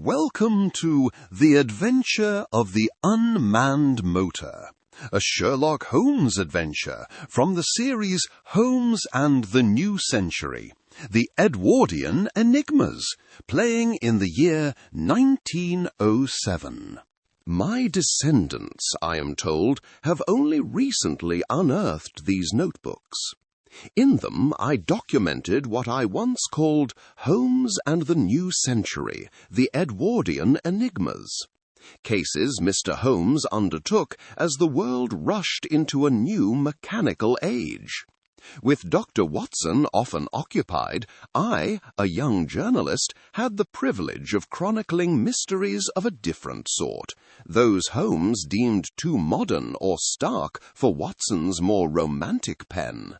Welcome to The Adventure of the Unmanned Motor, a Sherlock Holmes adventure from the series Holmes and the New Century, the Edwardian Enigmas, playing in the year 1907. My descendants, I am told, have only recently unearthed these notebooks. In them I documented what I once called Holmes and the New Century, the Edwardian Enigmas. Cases Mr. Holmes undertook as the world rushed into a new mechanical age. With Dr. Watson often occupied, I, a young journalist, had the privilege of chronicling mysteries of a different sort, those Holmes deemed too modern or stark for Watson's more romantic pen.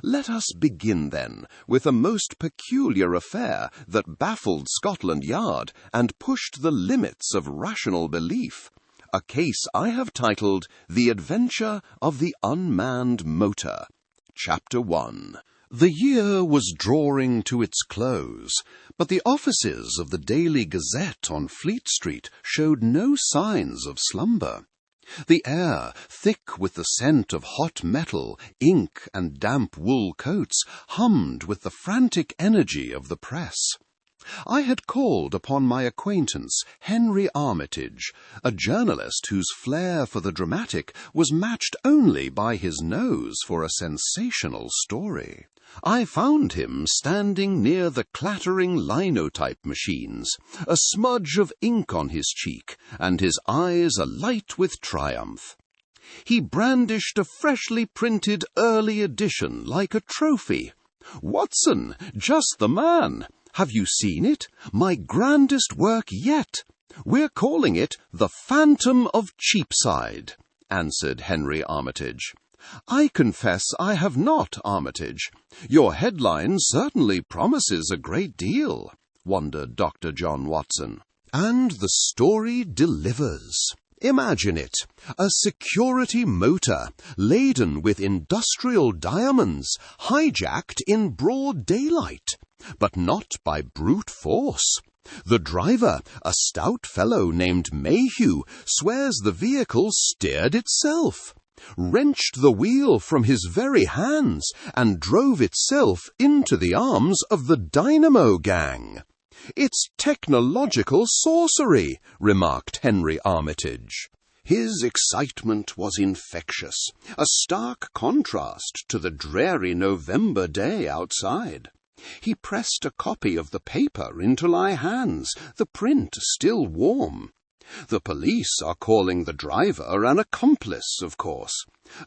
Let us begin, then, with a most peculiar affair that baffled Scotland Yard and pushed the limits of rational belief, a case I have titled The Adventure of the Unmanned Motor. Chapter 1. The year was drawing to its close, but the offices of the Daily Gazette on Fleet Street showed no signs of slumber. The air, thick with the scent of hot metal, ink, and damp wool coats, hummed with the frantic energy of the press. I had called upon my acquaintance, Henry Armitage, a journalist whose flair for the dramatic was matched only by his nose for a sensational story. I found him standing near the clattering linotype machines, a smudge of ink on his cheek, and his eyes alight with triumph. He brandished a freshly printed early edition like a trophy. "Watson, just the man! Have you seen it? My grandest work yet. We're calling it The Phantom of Cheapside," answered Henry Armitage. "I confess I have not, Armitage. Your headline certainly promises a great deal," wondered Dr. John Watson. "And the story delivers. Imagine it, a security motor laden with industrial diamonds, hijacked in broad daylight, but not by brute force. The driver, a stout fellow named Mayhew, swears the vehicle steered itself, wrenched the wheel from his very hands, and drove itself into the arms of the Dynamo Gang. It's technological sorcery," remarked Henry Armitage. His excitement was infectious, a stark contrast to the dreary November day outside. He pressed a copy of the paper into my hands, the print still warm. "The police are calling the driver an accomplice, of course.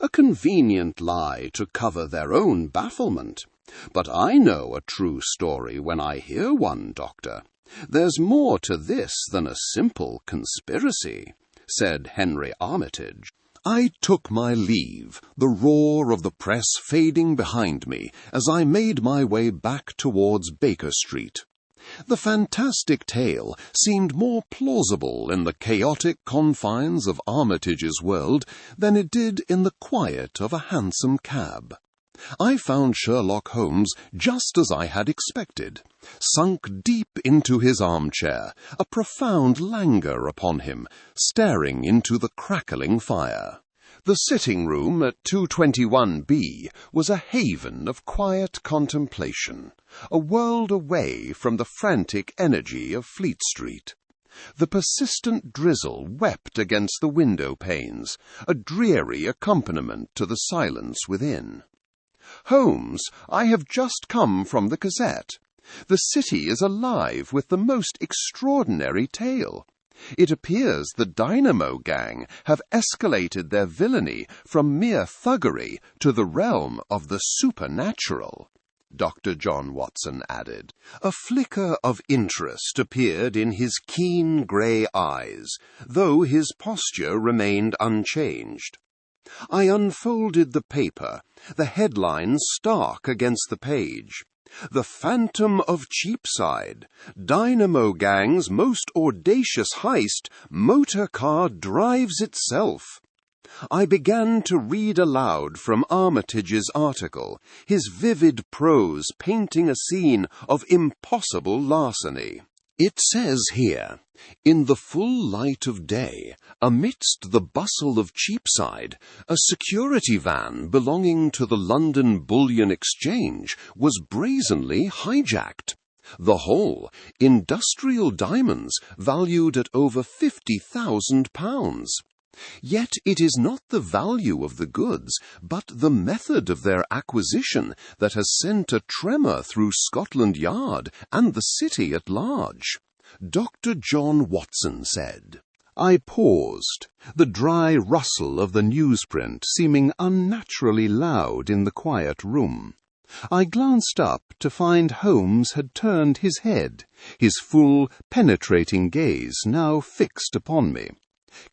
A convenient lie to cover their own bafflement. But I know a true story when I hear one, Doctor. There's more to this than a simple conspiracy," said Henry Armitage. I took my leave, the roar of the press fading behind me as I made my way back towards Baker Street. The fantastic tale seemed more plausible in the chaotic confines of Armitage's world than it did in the quiet of a hansom cab. I found Sherlock Holmes just as I had expected, sunk deep into his armchair, a profound languor upon him, staring into the crackling fire. The sitting-room at 221B was a haven of quiet contemplation, a world away from the frantic energy of Fleet Street. The persistent drizzle wept against the window panes, a dreary accompaniment to the silence within. "Holmes, I have just come from the Gazette. The city is alive with the most extraordinary tale. It appears the Dynamo Gang have escalated their villainy from mere thuggery to the realm of the supernatural," Dr. John Watson added. A flicker of interest appeared in his keen grey eyes, though his posture remained unchanged. I unfolded the paper, the headline stark against the page. "The Phantom of Cheapside, Dynamo Gang's most audacious heist, motor car drives itself." I began to read aloud from Armitage's article, his vivid prose painting a scene of impossible larceny. It says here, "In the full light of day, amidst the bustle of Cheapside, a security van belonging to the London Bullion Exchange was brazenly hijacked. The whole, industrial diamonds valued at over £50,000. Yet it is not the value of the goods, but the method of their acquisition that has sent a tremor through Scotland Yard and the city at large," Dr. John Watson said. I paused, the dry rustle of the newsprint seeming unnaturally loud in the quiet room. I glanced up to find Holmes had turned his head, his full, penetrating gaze now fixed upon me.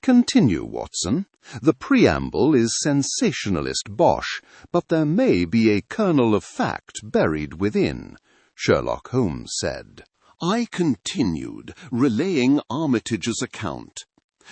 "Continue, Watson. The preamble is sensationalist bosh, but there may be a kernel of fact buried within," Sherlock Holmes said. I continued, relaying Armitage's account.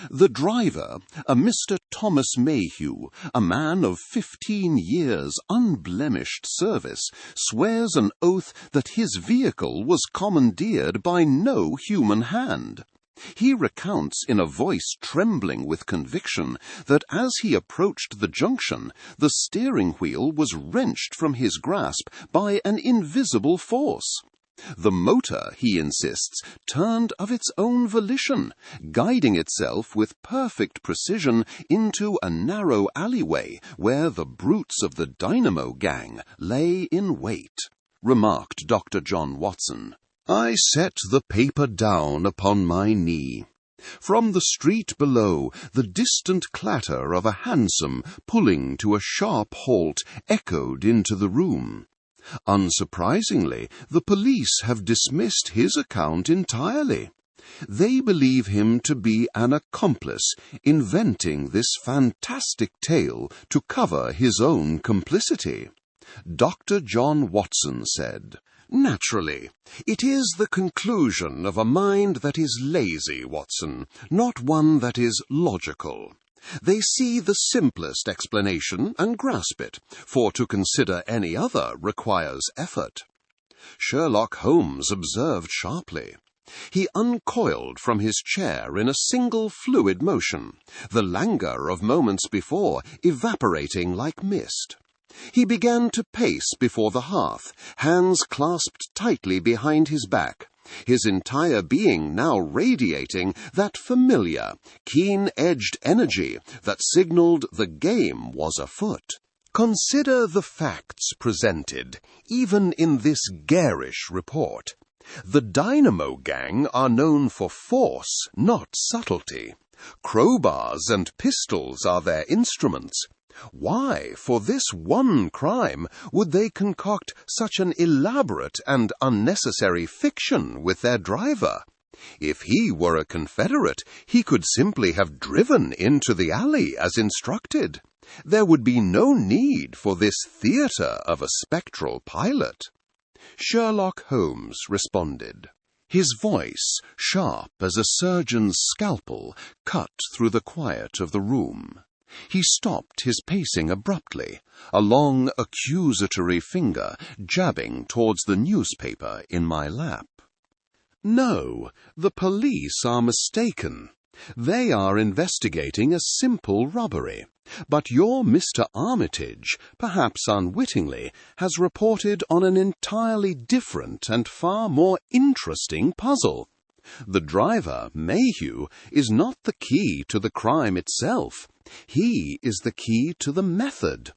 The driver, a Mr. Thomas Mayhew, a man of 15 years' unblemished service, swears an oath that his vehicle was commandeered by no human hand. He recounts in a voice trembling with conviction that as he approached the junction, the steering wheel was wrenched from his grasp by an invisible force. The motor, he insists, turned of its own volition, guiding itself with perfect precision into a narrow alleyway where the brutes of the Dynamo Gang lay in wait, remarked Dr. John Watson. I set the paper down upon my knee. From the street below, the distant clatter of a hansom pulling to a sharp halt echoed into the room. Unsurprisingly, the police have dismissed his account entirely. They believe him to be an accomplice, inventing this fantastic tale to cover his own complicity. Dr. John Watson said, "Naturally, it is the conclusion of a mind that is lazy, Watson, not one that is logical. They see the simplest explanation and grasp it, for to consider any other requires effort." Sherlock Holmes observed sharply. He uncoiled from his chair in a single fluid motion, the languor of moments before evaporating like mist. He began to pace before the hearth, hands clasped tightly behind his back, his entire being now radiating that familiar, keen-edged energy that signaled the game was afoot. Consider the facts presented, even in this garish report. The Dynamo Gang are known for force, not subtlety. Crowbars and pistols are their instruments. Why, for this one crime, would they concoct such an elaborate and unnecessary fiction with their driver? If he were a Confederate, he could simply have driven into the alley as instructed. There would be no need for this theatre of a spectral pilot. Sherlock Holmes responded. His voice, sharp as a surgeon's scalpel, cut through the quiet of the room. He stopped his pacing abruptly, a long accusatory finger jabbing towards the newspaper in my lap. "No, the police are mistaken. They are investigating a simple robbery. But your Mr. Armitage, perhaps unwittingly, has reported on an entirely different and far more interesting puzzle. The driver, Mayhew, is not the key to the crime itself. He is the key to the method.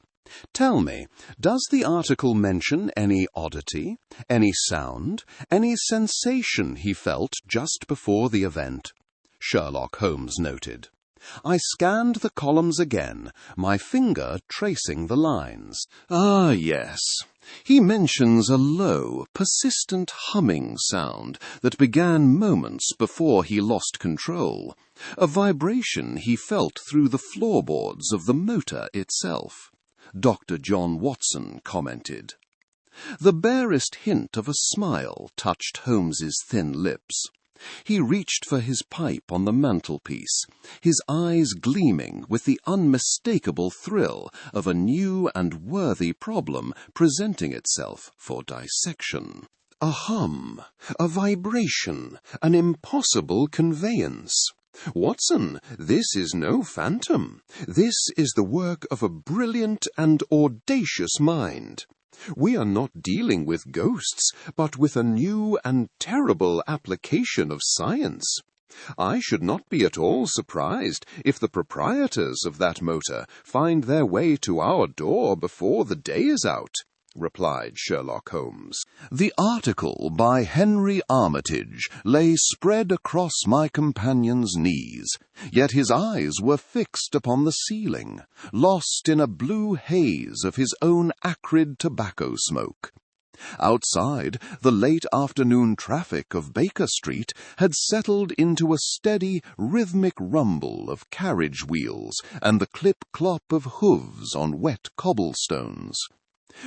Tell me, does the article mention any oddity, any sound, any sensation he felt just before the event?" Sherlock Holmes noted. I scanned the columns again, my finger tracing the lines. Ah, yes. He mentions a low, persistent humming sound that began moments before he lost control, a vibration he felt through the floorboards of the motor itself, Dr. John Watson commented. The barest hint of a smile touched Holmes's thin lips. He reached for his pipe on the mantelpiece, his eyes gleaming with the unmistakable thrill of a new and worthy problem presenting itself for dissection. A hum, a vibration, an impossible conveyance. Watson, this is no phantom. This is the work of a brilliant and audacious mind. We are not dealing with ghosts, but with a new and terrible application of science. I should not be at all surprised if the proprietors of that motor find their way to our door before the day is out, replied Sherlock Holmes. The article by Henry Armitage lay spread across my companion's knees, yet his eyes were fixed upon the ceiling, lost in a blue haze of his own acrid tobacco smoke. Outside, the late afternoon traffic of Baker Street had settled into a steady, rhythmic rumble of carriage wheels and the clip-clop of hooves on wet cobblestones.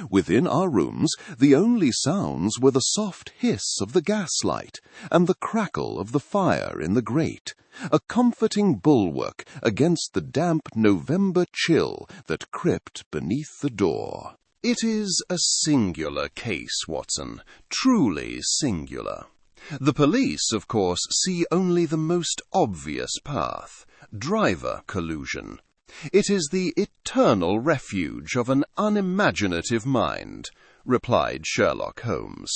Within our rooms, the only sounds were the soft hiss of the gaslight and the crackle of the fire in the grate, a comforting bulwark against the damp November chill that crept beneath the door. It is a singular case, Watson, truly singular. The police, of course, see only the most obvious path, driver collusion. It is the eternal refuge of an unimaginative mind, replied Sherlock Holmes.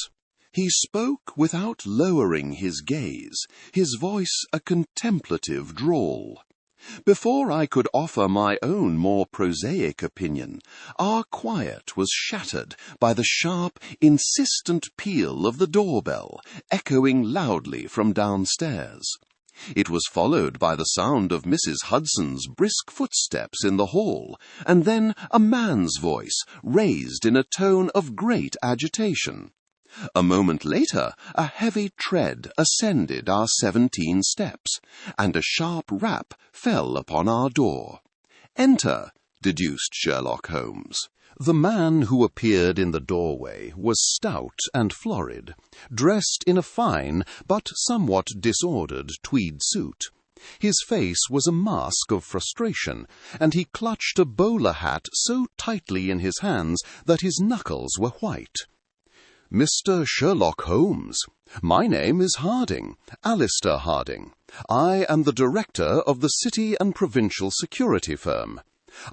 He spoke without lowering his gaze, his voice a contemplative drawl. Before I could offer my own more prosaic opinion, our quiet was shattered by the sharp, insistent peal of the doorbell, echoing loudly from downstairs. It was followed by the sound of Mrs. Hudson's brisk footsteps in the hall, and then a man's voice, raised in a tone of great agitation. A moment later, a heavy tread ascended our 17 steps, and a sharp rap fell upon our door. "Enter," deduced Sherlock Holmes. The man who appeared in the doorway was stout and florid, dressed in a fine but somewhat disordered tweed suit. His face was a mask of frustration, and he clutched a bowler hat so tightly in his hands that his knuckles were white. "Mr. Sherlock Holmes, my name is Harding, Alistair Harding. I am the director of the City and Provincial Security Firm.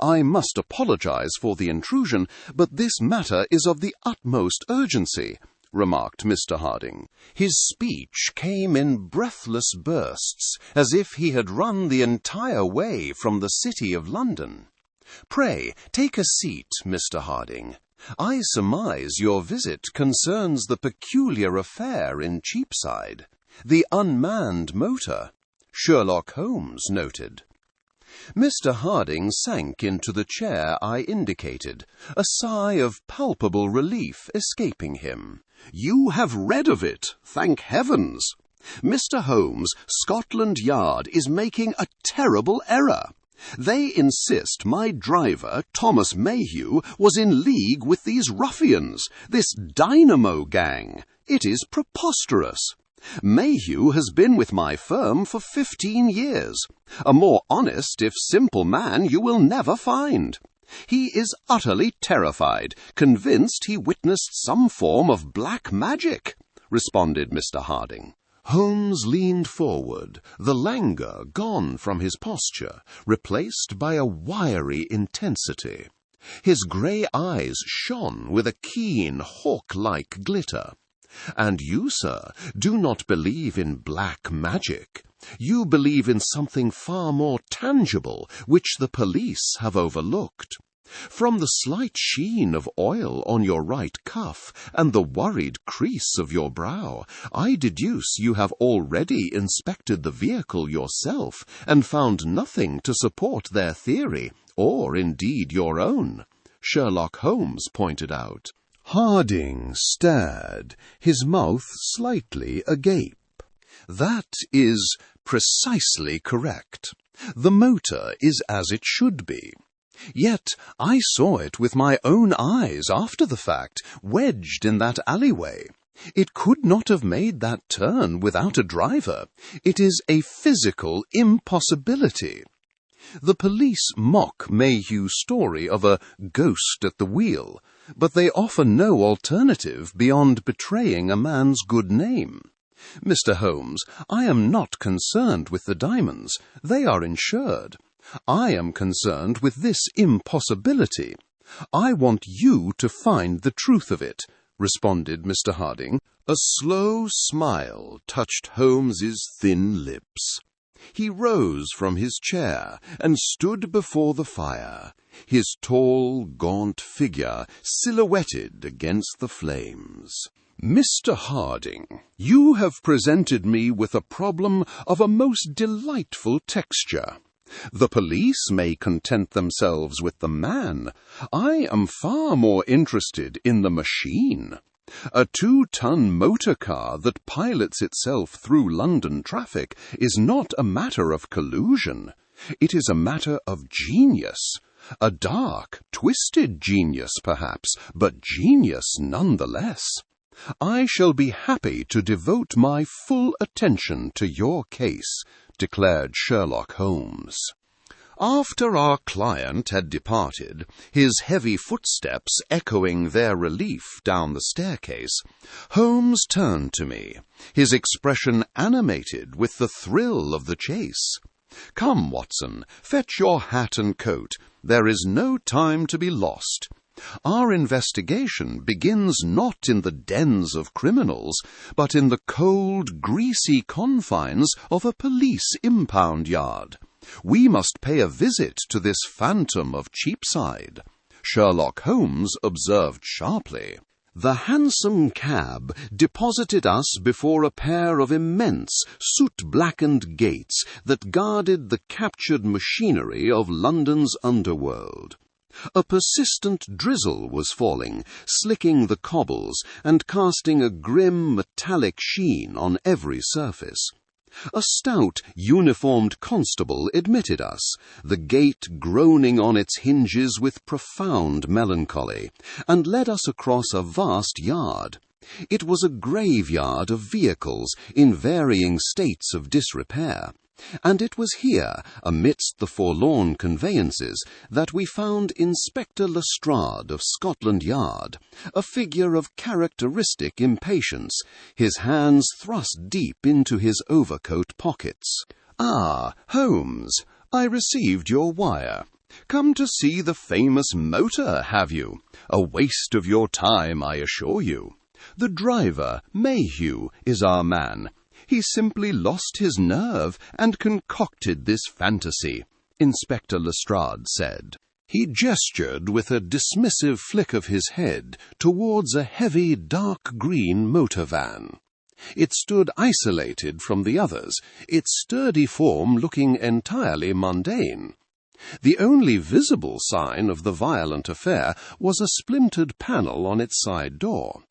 I must apologize for the intrusion, but this matter is of the utmost urgency," remarked Mr. Harding. His speech came in breathless bursts, as if he had run the entire way from the City of London. "Pray, take a seat, Mr. Harding. I surmise your visit concerns the peculiar affair in Cheapside, the unmanned motor," Sherlock Holmes noted. Mr. Harding sank into the chair I indicated, a sigh of palpable relief escaping him. "You have read of it, thank heavens! Mr. Holmes, Scotland Yard is making a terrible error. They insist my driver, Thomas Mayhew, was in league with these ruffians, this Dynamo Gang. It is preposterous. Mayhew has been with my firm for 15 years. A more honest, if simple man you will never find. He is utterly terrified, convinced he witnessed some form of black magic," responded Mr. Harding. Holmes leaned forward, the languor gone from his posture, replaced by a wiry intensity. His grey eyes shone with a keen, hawk-like glitter. "And you, sir, do not believe in black magic. You believe in something far more tangible, which the police have overlooked. From the slight sheen of oil on your right cuff and the worried crease of your brow, I deduce you have already inspected the vehicle yourself and found nothing to support their theory, or indeed your own," Sherlock Holmes pointed out. Harding stared, his mouth slightly agape. "That is precisely correct. The motor is as it should be. Yet I saw it with my own eyes after the fact, wedged in that alleyway. It could not have made that turn without a driver. It is a physical impossibility. The police mock Mayhew's story of a ghost at the wheel, but they offer no alternative beyond betraying a man's good name. Mr. Holmes, I am not concerned with the diamonds. They are insured. I am concerned with this impossibility. I want you to find the truth of it," responded Mr. Harding. A slow smile touched Holmes's thin lips. He rose from his chair and stood before the fire, his tall, gaunt figure silhouetted against the flames. "Mr. Harding, you have presented me with a problem of a most delightful texture. The police may content themselves with the man. I am far more interested in the machine. A 2-ton motor car that pilots itself through London traffic is not a matter of collusion. It is a matter of genius. A dark, twisted genius, perhaps, but genius nonetheless. I shall be happy to devote my full attention to your case," declared Sherlock Holmes. After our client had departed, his heavy footsteps echoing their relief down the staircase, Holmes turned to me, his expression animated with the thrill of the chase. "Come, Watson, fetch your hat and coat. There is no time to be lost. Our investigation begins not in the dens of criminals, but in the cold, greasy confines of a police impound yard. We must pay a visit to this phantom of Cheapside," Sherlock Holmes observed sharply. The hansom cab deposited us before a pair of immense, soot-blackened gates that guarded the captured machinery of London's underworld. A persistent drizzle was falling, slicking the cobbles and casting a grim metallic sheen on every surface. A stout, uniformed constable admitted us, the gate groaning on its hinges with profound melancholy, and led us across a vast yard. It was a graveyard of vehicles in varying states of disrepair, and it was here, amidst the forlorn conveyances, that we found Inspector Lestrade of Scotland Yard, a figure of characteristic impatience, his hands thrust deep into his overcoat pockets. "Ah, Holmes, I received your wire. Come to see the famous motor, have you? A waste of your time, I assure you. The driver, Mayhew, is our man. He simply lost his nerve and concocted this fantasy," Inspector Lestrade said. He gestured with a dismissive flick of his head towards a heavy dark green motor van. It stood isolated from the others, its sturdy form looking entirely mundane. The only visible sign of the violent affair was a splintered panel on its side door.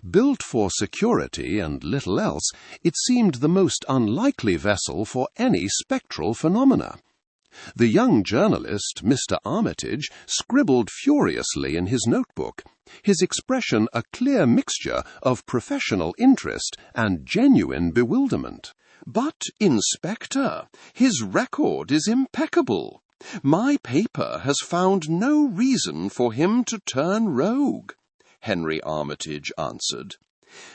Built for security and little else, it seemed the most unlikely vessel for any spectral phenomena. The young journalist, Mr. Armitage, scribbled furiously in his notebook, his expression a clear mixture of professional interest and genuine bewilderment. "But, Inspector, his record is impeccable. My paper has found no reason for him to turn rogue," Henry Armitage answered.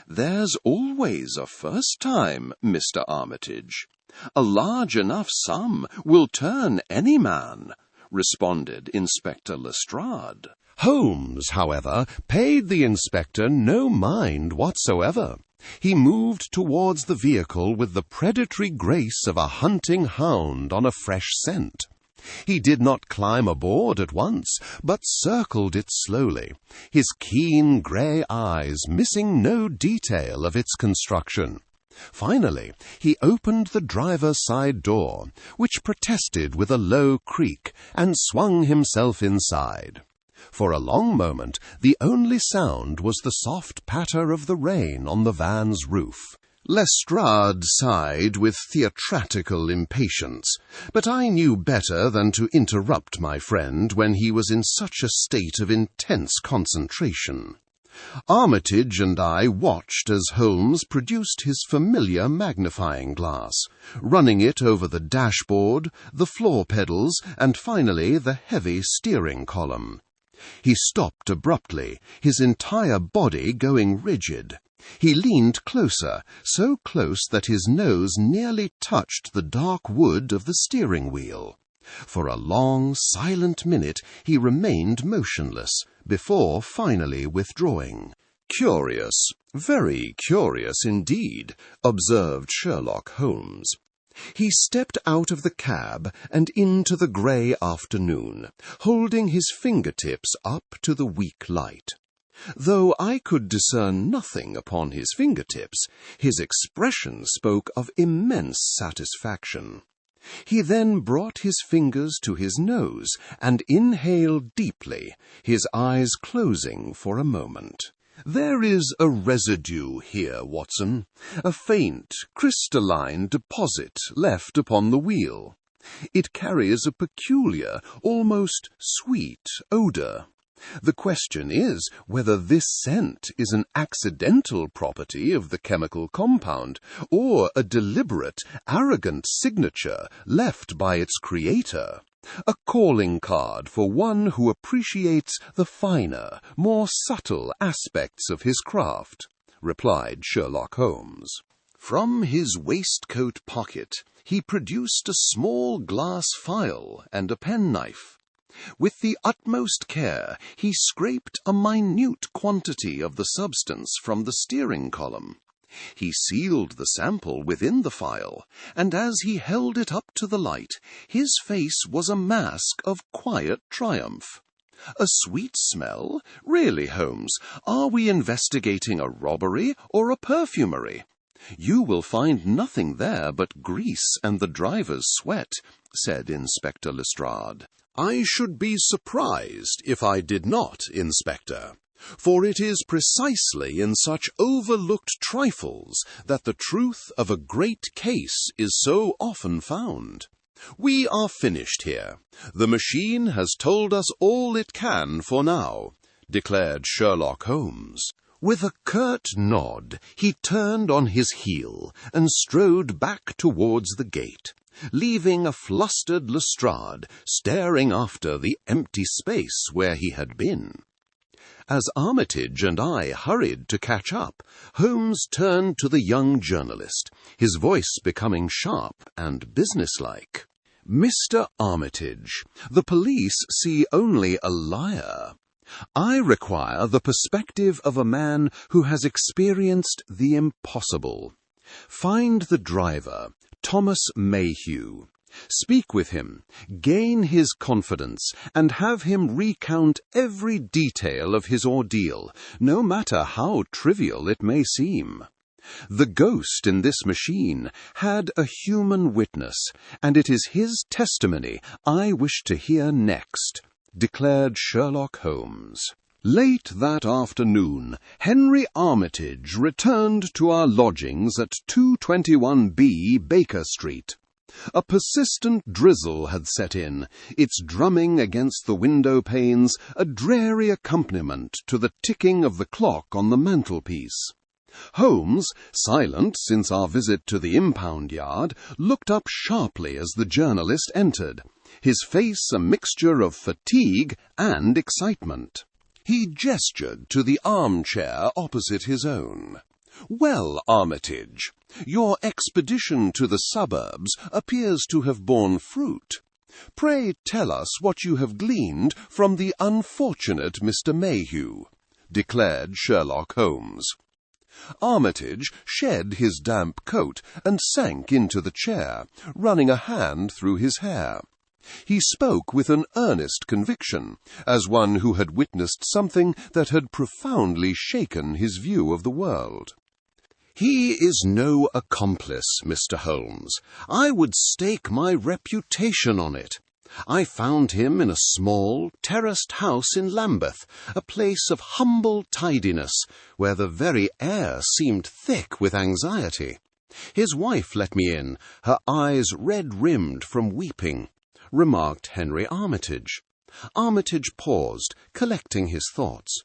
"There's always a first time, Mr. Armitage. A large enough sum will turn any man," responded Inspector Lestrade. Holmes, however, paid the inspector no mind whatsoever. He moved towards the vehicle with the predatory grace of a hunting hound on a fresh scent. He did not climb aboard at once, but circled it slowly, his keen grey eyes missing no detail of its construction. Finally, he opened the driver's side door, which protested with a low creak, and swung himself inside. For a long moment, the only sound was the soft patter of the rain on the van's roof. Lestrade sighed with theatrical impatience, but I knew better than to interrupt my friend when he was in such a state of intense concentration. Armitage and I watched as Holmes produced his familiar magnifying glass, running it over the dashboard, the floor pedals, and finally the heavy steering column. He stopped abruptly, his entire body going rigid. He leaned closer, so close that his nose nearly touched the dark wood of the steering wheel. For a long, silent minute he remained motionless, before finally withdrawing. "Curious, very curious indeed," observed Sherlock Holmes. He stepped out of the cab and into the grey afternoon, holding his fingertips up to the weak light. Though I could discern nothing upon his fingertips, his expression spoke of immense satisfaction. He then brought his fingers to his nose and inhaled deeply, his eyes closing for a moment. "There is a residue here, Watson, a faint, crystalline deposit left upon the wheel. It carries a peculiar, almost sweet odour. The question is whether this scent is an accidental property of the chemical compound, or a deliberate, arrogant signature left by its creator. A calling card for one who appreciates the finer, more subtle aspects of his craft," replied Sherlock Holmes. From his waistcoat pocket he produced a small glass phial and a penknife. With the utmost care he scraped a minute quantity of the substance from the steering column. He sealed the sample within the phial, and as he held it up to the light, his face was a mask of quiet triumph. "A sweet smell? Really, Holmes, are we investigating a robbery or a perfumery? You will find nothing there but grease and the driver's sweat," said Inspector Lestrade. "I should be surprised if I did not, Inspector, for it is precisely in such overlooked trifles that the truth of a great case is so often found. We are finished here. The machine has told us all it can for now," declared Sherlock Holmes. With a curt nod, he turned on his heel and strode back towards the gate, leaving a flustered Lestrade staring after the empty space where he had been. As Armitage and I hurried to catch up, Holmes turned to the young journalist, his voice becoming sharp and businesslike. "Mr. Armitage, the police see only a liar. I require the perspective of a man who has experienced the impossible. Find the driver, Thomas Mayhew. Speak with him, gain his confidence, and have him recount every detail of his ordeal, no matter how trivial it may seem. The ghost in this machine had a human witness, and it is his testimony I wish to hear next," declared Sherlock Holmes. Late that afternoon, Henry Armitage returned to our lodgings at 221B Baker Street. A persistent drizzle had set in, its drumming against the window panes a dreary accompaniment to the ticking of the clock on the mantelpiece. Holmes, silent since our visit to the impound yard, looked up sharply as the journalist entered, his face a mixture of fatigue and excitement. He gestured to the armchair opposite his own. "Well, Armitage, your expedition to the suburbs appears to have borne fruit. Pray tell us what you have gleaned from the unfortunate Mr. Mayhew," declared Sherlock Holmes. Armitage shed his damp coat and sank into the chair, running a hand through his hair. He spoke with an earnest conviction, as one who had witnessed something that had profoundly shaken his view of the world. "He is no accomplice, Mr. Holmes. I would stake my reputation on it. I found him in a small, terraced house in Lambeth, a place of humble tidiness, where the very air seemed thick with anxiety. His wife let me in, her eyes red-rimmed from weeping," remarked Henry Armitage. Armitage paused, collecting his thoughts.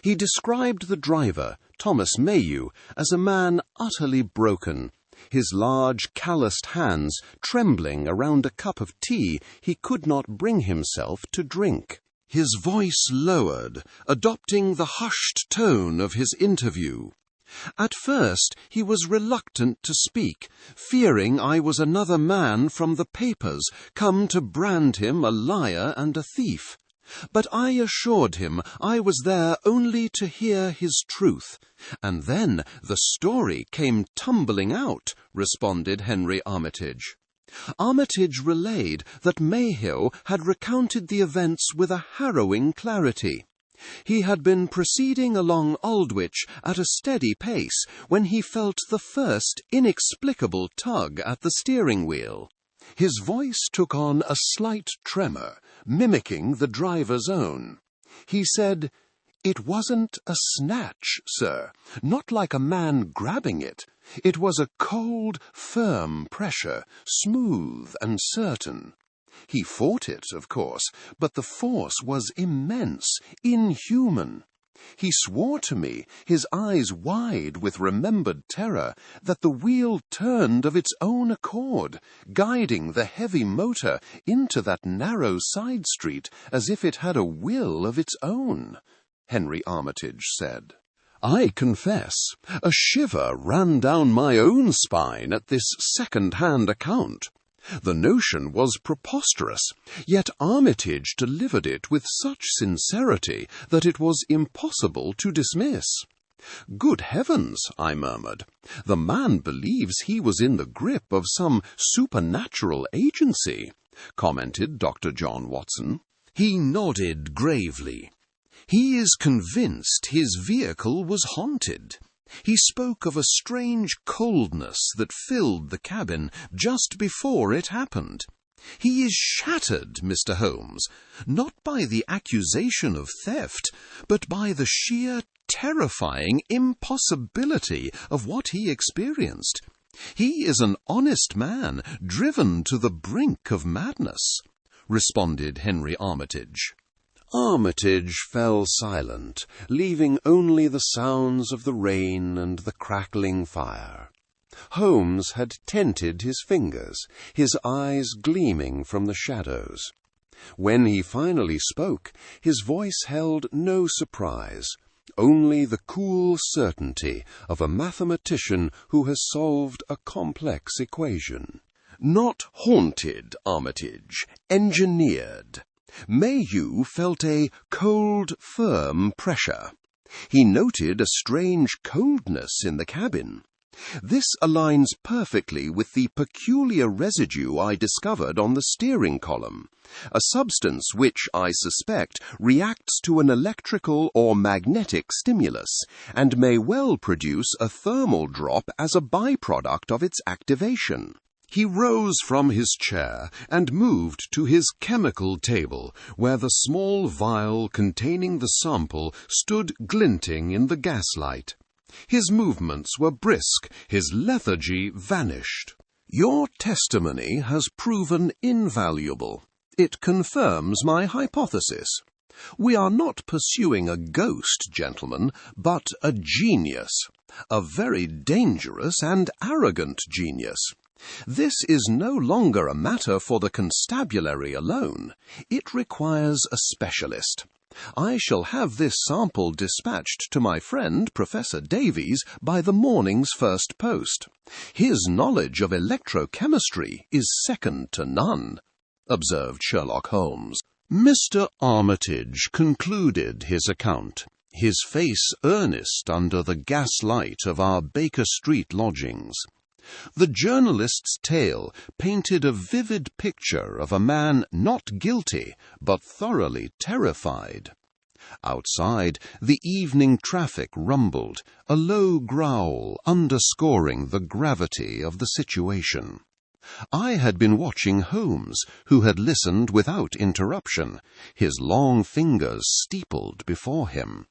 He described the driver, Thomas Mayhew, as a man utterly broken, his large, calloused hands trembling around a cup of tea he could not bring himself to drink. His voice lowered, adopting the hushed tone of his interview. At first he was reluctant to speak, fearing I was another man from the papers, come to brand him a liar and a thief. But I assured him I was there only to hear his truth. And then the story came tumbling out, responded Henry Armitage. Armitage relayed that Mayhew had recounted the events with a harrowing clarity. He had been proceeding along Aldwych at a steady pace when he felt the first inexplicable tug at the steering wheel. His voice took on a slight tremor, mimicking the driver's own. He said, "It wasn't a snatch, sir, not like a man grabbing it. It was a cold, firm pressure, smooth and certain. He fought it, of course, but the force was immense, inhuman. He swore to me, his eyes wide with remembered terror, that the wheel turned of its own accord, guiding the heavy motor into that narrow side street as if it had a will of its own," Henry Armitage said. I confess, a shiver ran down my own spine at this second-hand account. The notion was preposterous, yet Armitage delivered it with such sincerity that it was impossible to dismiss. "Good heavens," I murmured, "the man believes he was in the grip of some supernatural agency," commented Dr. John Watson. He nodded gravely. "He is convinced his vehicle was haunted. He spoke of a strange coldness that filled the cabin just before it happened. He is shattered, Mr. Holmes, not by the accusation of theft, but by the sheer terrifying impossibility of what he experienced. He is an honest man, driven to the brink of madness," responded Henry Armitage. Armitage fell silent, leaving only the sounds of the rain and the crackling fire. Holmes had tented his fingers, his eyes gleaming from the shadows. When he finally spoke, his voice held no surprise, only the cool certainty of a mathematician who has solved a complex equation. "Not haunted, Armitage, engineered. Mayhew felt a cold, firm pressure. He noted a strange coldness in the cabin. This aligns perfectly with the peculiar residue I discovered on the steering column, a substance which, I suspect, reacts to an electrical or magnetic stimulus, and may well produce a thermal drop as a byproduct of its activation." He rose from his chair and moved to his chemical table, where the small vial containing the sample stood glinting in the gaslight. His movements were brisk, his lethargy vanished. "Your testimony has proven invaluable. It confirms my hypothesis. We are not pursuing a ghost, gentlemen, but a genius, a very dangerous and arrogant genius. This is no longer a matter for the constabulary alone. It requires a specialist. I shall have this sample dispatched to my friend Professor Davies by the morning's first post. His knowledge of electrochemistry is second to none," observed Sherlock Holmes. Mr. Armitage concluded his account, his face earnest under the gaslight of our Baker Street lodgings. The journalist's tale painted a vivid picture of a man not guilty, but thoroughly terrified. Outside, the evening traffic rumbled, a low growl underscoring the gravity of the situation. I had been watching Holmes, who had listened without interruption, his long fingers steepled before him.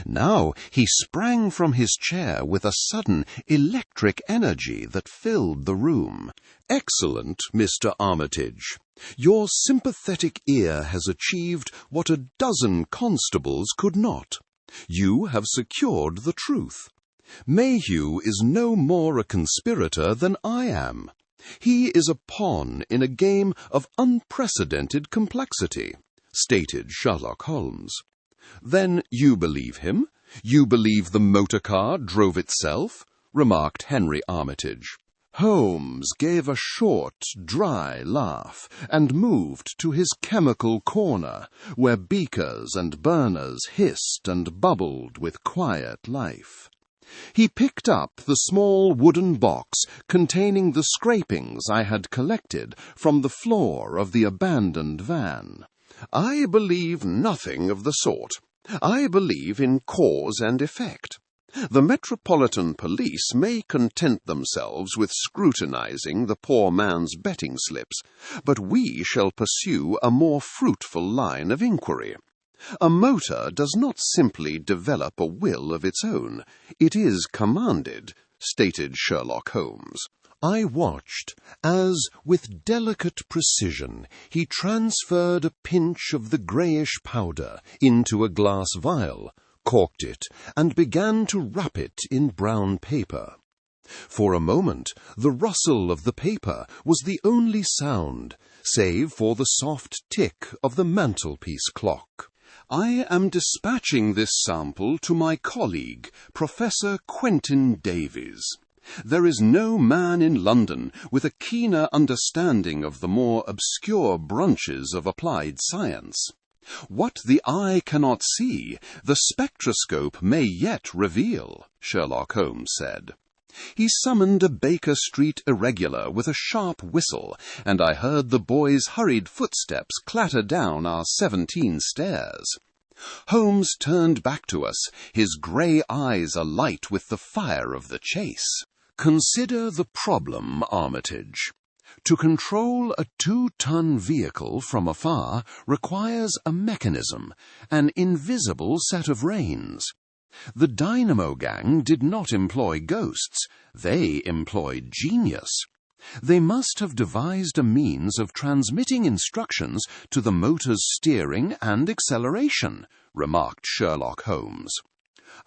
Now he sprang from his chair with a sudden electric energy that filled the room. "Excellent, Mr. Armitage. Your sympathetic ear has achieved what a dozen constables could not. You have secured the truth. Mayhew is no more a conspirator than I am. He is a pawn in a game of unprecedented complexity. stated Sherlock Holmes. "Then you believe him? You believe the motor car drove itself?" remarked Henry Armitage. Holmes gave a short, dry laugh and moved to his chemical corner, where beakers and burners hissed and bubbled with quiet life. He picked up the small wooden box containing the scrapings I had collected from the floor of the abandoned van. "I believe nothing of the sort. I believe in cause and effect. The Metropolitan Police may content themselves with scrutinizing the poor man's betting slips, but we shall pursue a more fruitful line of inquiry. A motor does not simply develop a will of its own. It is commanded," stated Sherlock Holmes. I watched as, with delicate precision, he transferred a pinch of the greyish powder into a glass vial, corked it, and began to wrap it in brown paper. For a moment, the rustle of the paper was the only sound, save for the soft tick of the mantelpiece clock. "I am dispatching this sample to my colleague, Professor Quentin Davies. There is no man in London with a keener understanding of the more obscure branches of applied science. What the eye cannot see, the spectroscope may yet reveal," Sherlock Holmes said. He summoned a Baker Street irregular with a sharp whistle, and I heard the boy's hurried footsteps clatter down our 17 stairs. Holmes turned back to us, his grey eyes alight with the fire of the chase. "Consider the problem, Armitage. To control a 2-ton vehicle from afar requires a mechanism, an invisible set of reins. The Dynamo Gang did not employ ghosts, they employed genius. They must have devised a means of transmitting instructions to the motor's steering and acceleration," remarked Sherlock Holmes.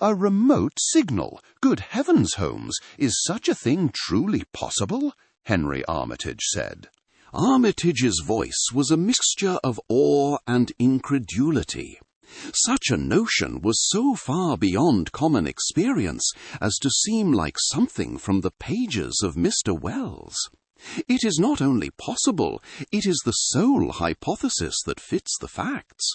"A remote signal! Good heavens, Holmes, is such a thing truly possible?" Henry Armitage said. Armitage's voice was a mixture of awe and incredulity. Such a notion was so far beyond common experience as to seem like something from the pages of Mr. Wells. It is not only possible, it is the sole hypothesis that fits the facts.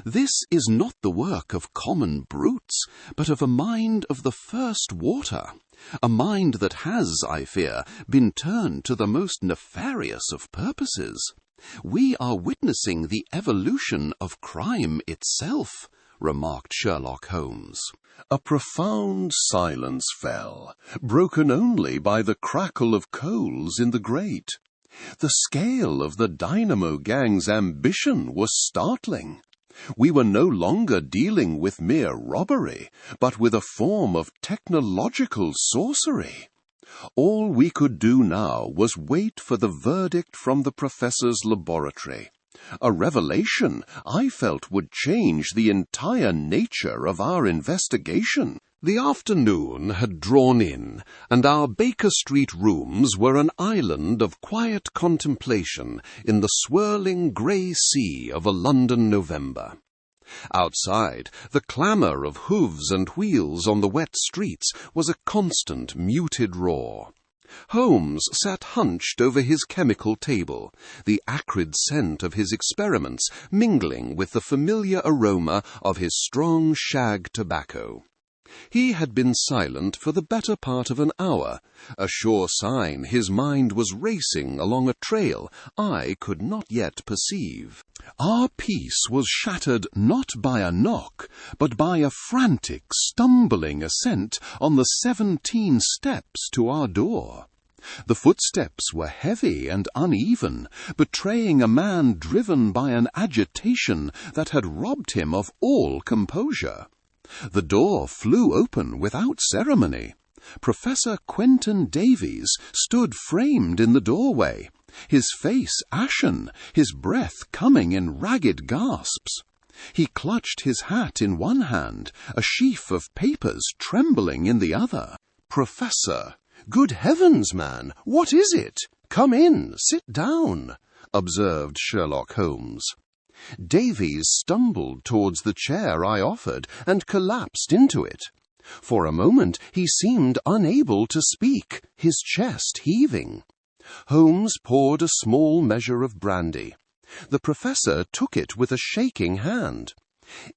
This is not the work of common brutes, but of a mind of the first water, a mind that has, I fear, been turned to the most nefarious of purposes. We are witnessing the evolution of crime itself," remarked Sherlock Holmes. A profound silence fell, broken only by the crackle of coals in the grate. The scale of the Dynamo Gang's ambition was startling. We were no longer dealing with mere robbery, but with a form of technological sorcery. All we could do now was wait for the verdict from the professor's laboratory. A revelation I felt would change the entire nature of our investigation. The afternoon had drawn in, and our Baker Street rooms were an island of quiet contemplation in the swirling grey sea of a London November. Outside, the clamour of hooves and wheels on the wet streets was a constant muted roar. Holmes sat hunched over his chemical table, the acrid scent of his experiments mingling with the familiar aroma of his strong shag tobacco. He had been silent for the better part of an hour, a sure sign his mind was racing along a trail I could not yet perceive. Our peace was shattered not by a knock, but by a frantic, stumbling ascent on the 17 steps to our door. The footsteps were heavy and uneven, betraying a man driven by an agitation that had robbed him of all composure. The door flew open without ceremony. Professor Quentin Davies stood framed in the doorway, his face ashen, his breath coming in ragged gasps. He clutched his hat in one hand, a sheaf of papers trembling in the other. "Professor, good heavens, man, what is it? Come in, sit down," observed Sherlock Holmes. Davies stumbled towards the chair I offered and collapsed into it. For a moment he seemed unable to speak, his chest heaving. Holmes poured a small measure of brandy. The professor took it with a shaking hand.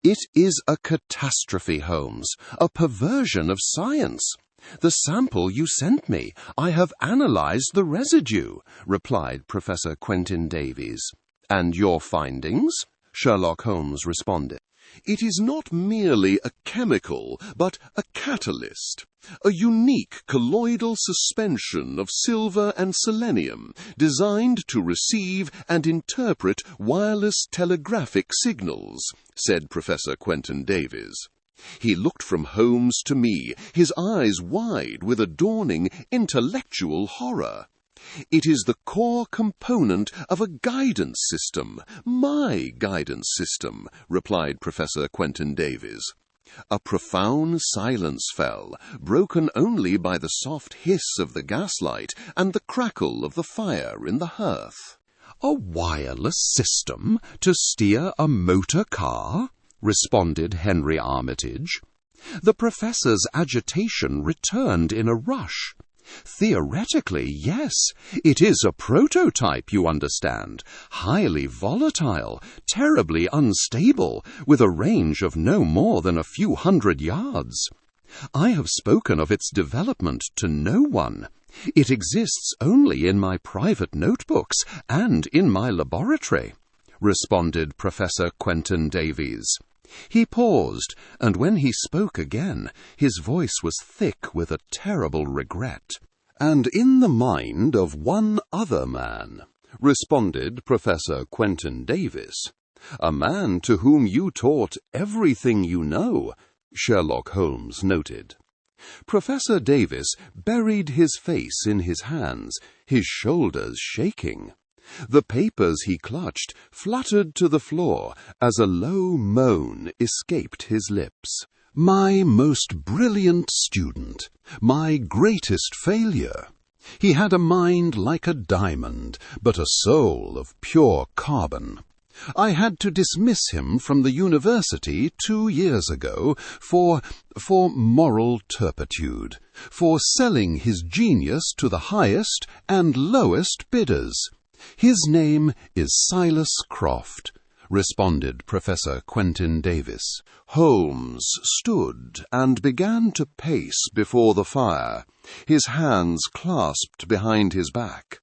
"It is a catastrophe, Holmes, a perversion of science. The sample you sent me, I have analyzed the residue," replied Professor Quentin Davies. "And your findings?" Sherlock Holmes responded. "It is not merely a chemical, but a catalyst, a unique colloidal suspension of silver and selenium designed to receive and interpret wireless telegraphic signals," said Professor Quentin Davies. He looked from Holmes to me, his eyes wide with a dawning intellectual horror. "It is the core component of a guidance system, my guidance system," replied Professor Quentin Davies. A profound silence fell, broken only by the soft hiss of the gaslight and the crackle of the fire in the hearth. "A wireless system to steer a motor car?" responded Henry Armitage. The professor's agitation returned in a rush. "Theoretically, yes. It is a prototype, you understand. Highly volatile, terribly unstable, with a range of no more than a few hundred yards. I have spoken of its development to no one. It exists only in my private notebooks and in my laboratory," responded Professor Quentin Davies. He paused, and when he spoke again, his voice was thick with a terrible regret. "And in the mind of one other man," responded Professor Quentin Davies. "A man to whom you taught everything you know," Sherlock Holmes noted. Professor Davies buried his face in his hands, his shoulders shaking. The papers he clutched fluttered to the floor as a low moan escaped his lips. "My most brilliant student, my greatest failure. He had a mind like a diamond, but a soul of pure carbon. I had to dismiss him from the university 2 years ago for moral turpitude, for selling his genius to the highest and lowest bidders. His name is Silas Croft," responded Professor Quentin Davies. Holmes stood and began to pace before the fire, his hands clasped behind his back.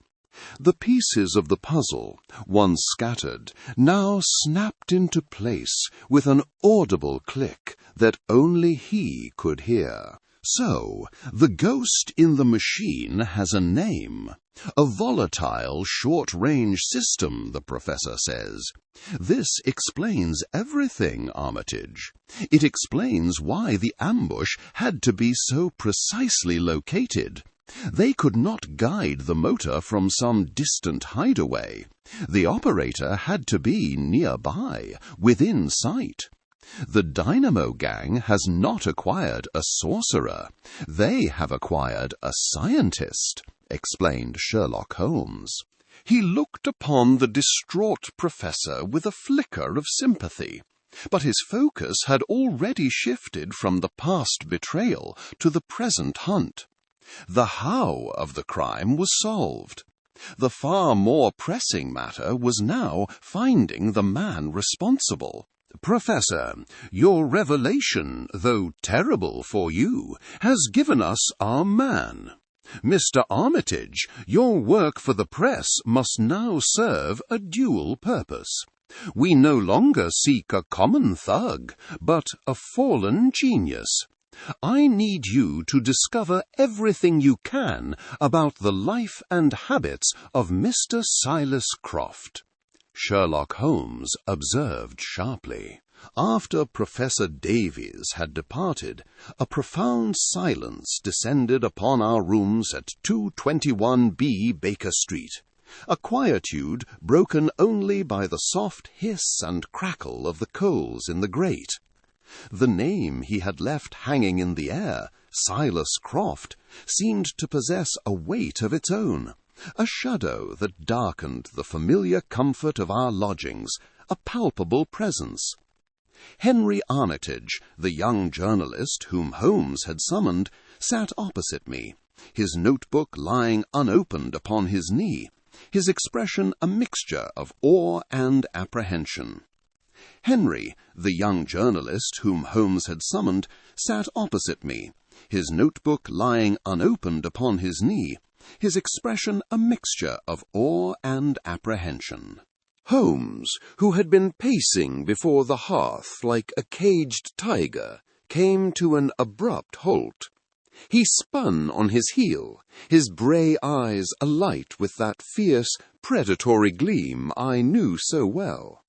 The pieces of the puzzle, once scattered, now snapped into place with an audible click that only he could hear. "So, the ghost in the machine has a name. A volatile, short-range system, the professor says. This explains everything, Armitage. It explains why the ambush had to be so precisely located. They could not guide the motor from some distant hideaway. The operator had to be nearby, within sight. The Dynamo Gang has not acquired a sorcerer. They have acquired a scientist," explained Sherlock Holmes. He looked upon the distraught professor with a flicker of sympathy, but his focus had already shifted from the past betrayal to the present hunt. The how of the crime was solved. The far more pressing matter was now finding the man responsible. "Professor, your revelation, though terrible for you, has given us our man. Mr. Armitage, your work for the press must now serve a dual purpose. We no longer seek a common thug, but a fallen genius. I need you to discover everything you can about the life and habits of Mr. Silas Croft." Sherlock Holmes observed sharply. After Professor Davies had departed, a profound silence descended upon our rooms at 221B Baker Street, a quietude broken only by the soft hiss and crackle of the coals in the grate. The name he had left hanging in the air, Silas Croft, seemed to possess a weight of its own, a shadow that darkened the familiar comfort of our lodgings a palpable presence. Henry Armitage, the young journalist whom Holmes had summoned, sat opposite me, his notebook lying unopened upon his knee, his expression a mixture of awe and apprehension. Henry, the young journalist whom Holmes had summoned, sat opposite me, his notebook lying unopened upon his knee, his expression a mixture of awe and apprehension. Holmes, who had been pacing before the hearth like a caged tiger, came to an abrupt halt. He spun on his heel, his grey eyes alight with that fierce, predatory gleam I knew so well.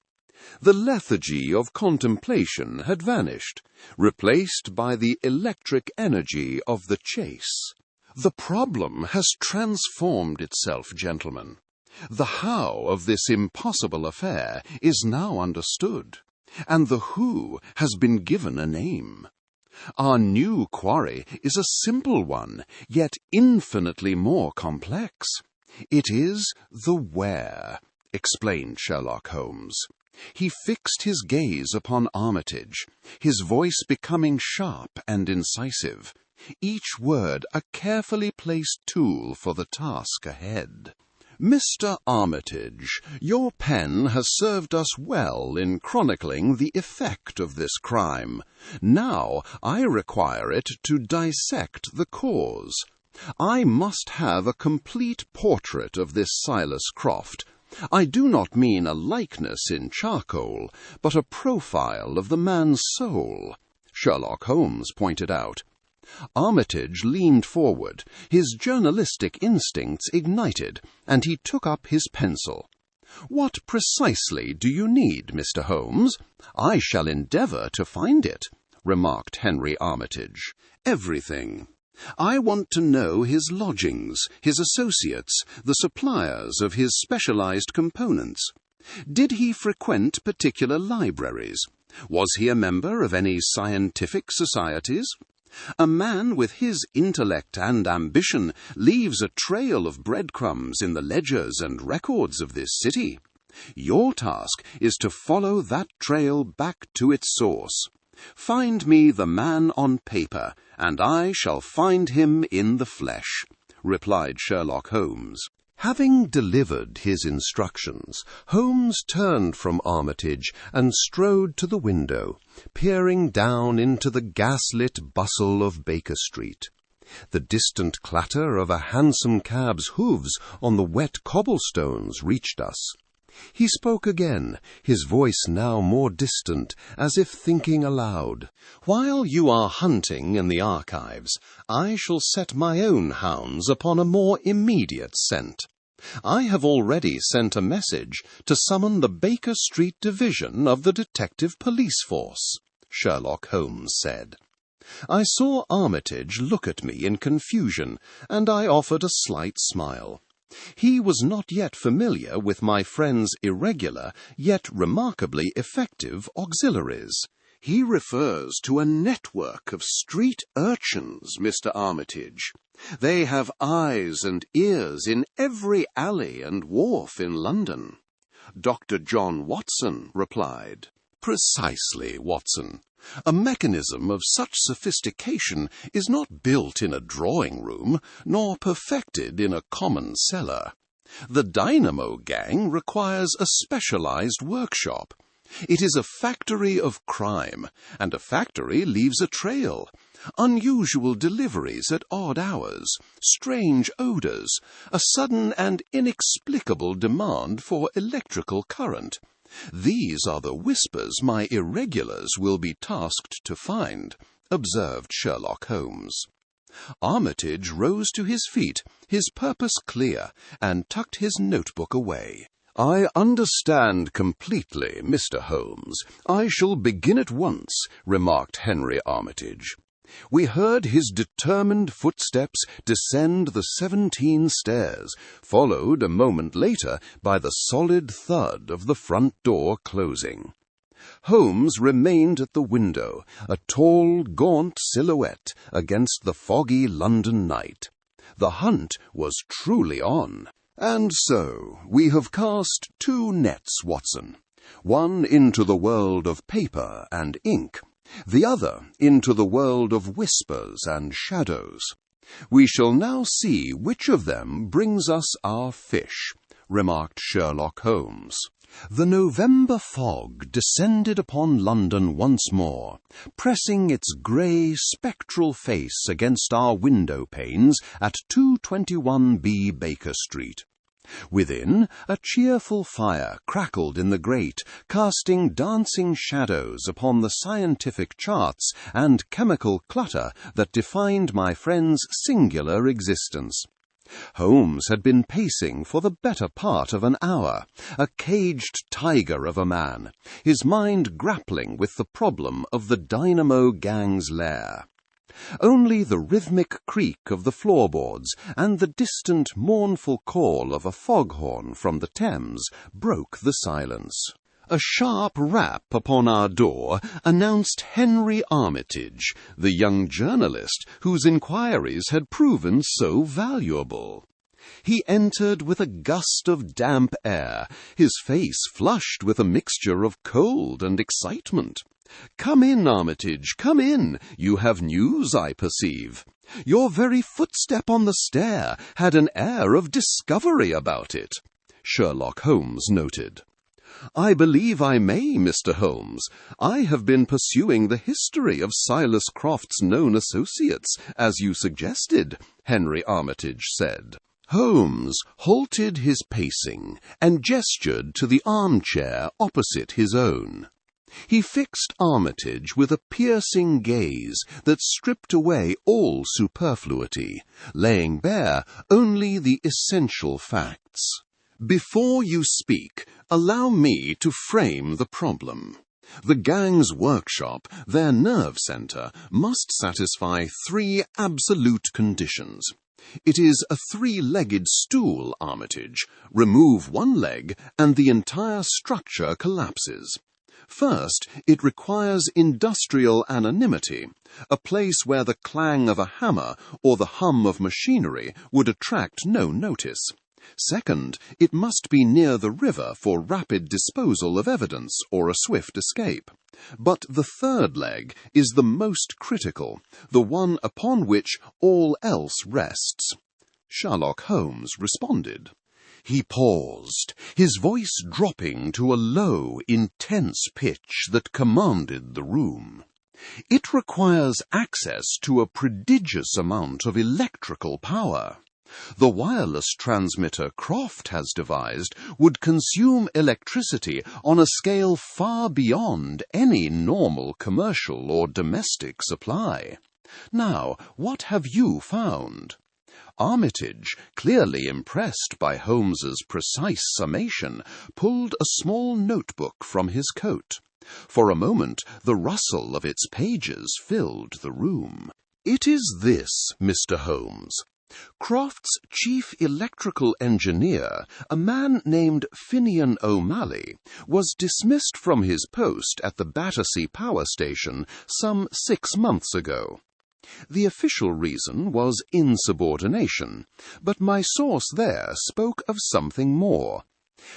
The lethargy of contemplation had vanished, replaced by the electric energy of the chase. The problem has transformed itself, gentlemen. The how of this impossible affair is now understood, and the who has been given a name. Our new quarry is a simple one, yet infinitely more complex. It is the where, explained Sherlock Holmes. He fixed his gaze upon Armitage, his voice becoming sharp and incisive, each word a carefully placed tool for the task ahead. Mr. Armitage, your pen has served us well in chronicling the effect of this crime. Now I require it to dissect the cause. I must have a complete portrait of this Silas Croft. I do not mean a likeness in charcoal, but a profile of the man's soul, Sherlock Holmes pointed out. Armitage leaned forward, his journalistic instincts ignited, and he took up his pencil. "What precisely do you need, Mr. Holmes? I shall endeavour to find it," remarked Henry Armitage. "Everything. I want to know his lodgings, his associates, the suppliers of his specialized components. Did he frequent particular libraries? Was he a member of any scientific societies? A man with his intellect and ambition leaves a trail of breadcrumbs in the ledgers and records of this city. Your task is to follow that trail back to its source. Find me the man on paper, and I shall find him in the flesh," replied Sherlock Holmes. Having delivered his instructions, Holmes turned from Armitage and strode to the window, peering down into the gas-lit bustle of Baker Street. The distant clatter of a hansom cab's hoofs on the wet cobblestones reached us. He spoke again, his voice now more distant, as if thinking aloud. "While you are hunting in the archives, I shall set my own hounds upon a more immediate scent. I have already sent a message to summon the Baker Street Division of the Detective Police Force," Sherlock Holmes said. I saw Armitage look at me in confusion, and I offered a slight smile. He was not yet familiar with my friend's irregular, yet remarkably effective auxiliaries. "He refers to a network of street urchins, Mr. Armitage. They have eyes and ears in every alley and wharf in London." Dr. John Watson replied. "Precisely, Watson. A mechanism of such sophistication is not built in a drawing-room, nor perfected in a common cellar. The Dynamo Gang requires a specialized workshop. It is a factory of crime, and a factory leaves a trail. Unusual deliveries at odd hours, strange odors, a sudden and inexplicable demand for electrical current. These are the whispers my irregulars will be tasked to find," observed Sherlock Holmes. Armitage rose to his feet, his purpose clear, and tucked his notebook away. "I understand completely, Mr. Holmes. I shall begin at once," remarked Henry Armitage. We heard his determined footsteps descend the 17 stairs, followed a moment later by the solid thud of the front door closing. Holmes remained at the window, a tall, gaunt silhouette against the foggy London night. The hunt was truly on. "And so we have cast 2 nets, Watson. one into the world of paper and ink, the other into the world of whispers and shadows. We shall now see which of them brings us our fish, remarked Sherlock Holmes. The November fog descended upon London once more, pressing its grey, spectral face against our window panes at 221B Baker Street. Within, a cheerful fire crackled in the grate, casting dancing shadows upon the scientific charts and chemical clutter that defined my friend's singular existence. Holmes had been pacing for the better part of an hour, a caged tiger of a man, his mind grappling with the problem of the Dynamo Gang's lair. Only the rhythmic creak of the floorboards and the distant mournful call of a foghorn from the Thames broke the silence. A sharp rap upon our door announced Henry Armitage, the young journalist whose inquiries had proven so valuable. He entered with a gust of damp air, his face flushed with a mixture of cold and excitement. "Come in, Armitage, come in. You have news, I perceive. Your very footstep on the stair had an air of discovery about it," Sherlock Holmes noted. "I believe I may, Mr. Holmes. I have been pursuing the history of Silas Croft's known associates, as you suggested," Henry Armitage said. Holmes halted his pacing and gestured to the armchair opposite his own. He fixed Armitage with a piercing gaze that stripped away all superfluity, laying bare only the essential facts. "Before you speak, allow me to frame the problem. The gang's workshop, their nerve center, must satisfy 3 absolute conditions. It is a 3-legged stool, Armitage. Remove 1 leg, and the entire structure collapses. First, it requires industrial anonymity, a place where the clang of a hammer or the hum of machinery would attract no notice. Second, it must be near the river for rapid disposal of evidence or a swift escape. But the 3rd leg is the most critical, the one upon which all else rests. Sherlock Holmes responded. He paused, his voice dropping to a low, intense pitch that commanded the room. It requires access to a prodigious amount of electrical power. The wireless transmitter Croft has devised would consume electricity on a scale far beyond any normal commercial or domestic supply. Now, what have you found?" Armitage, clearly impressed by Holmes's precise summation, pulled a small notebook from his coat. For a moment, the rustle of its pages filled the room. "It is this, Mr. Holmes. Croft's chief electrical engineer, a man named Finian O'Malley, was dismissed from his post at the Battersea Power Station some 6 months ago. The official reason was insubordination, but my source there spoke of something more.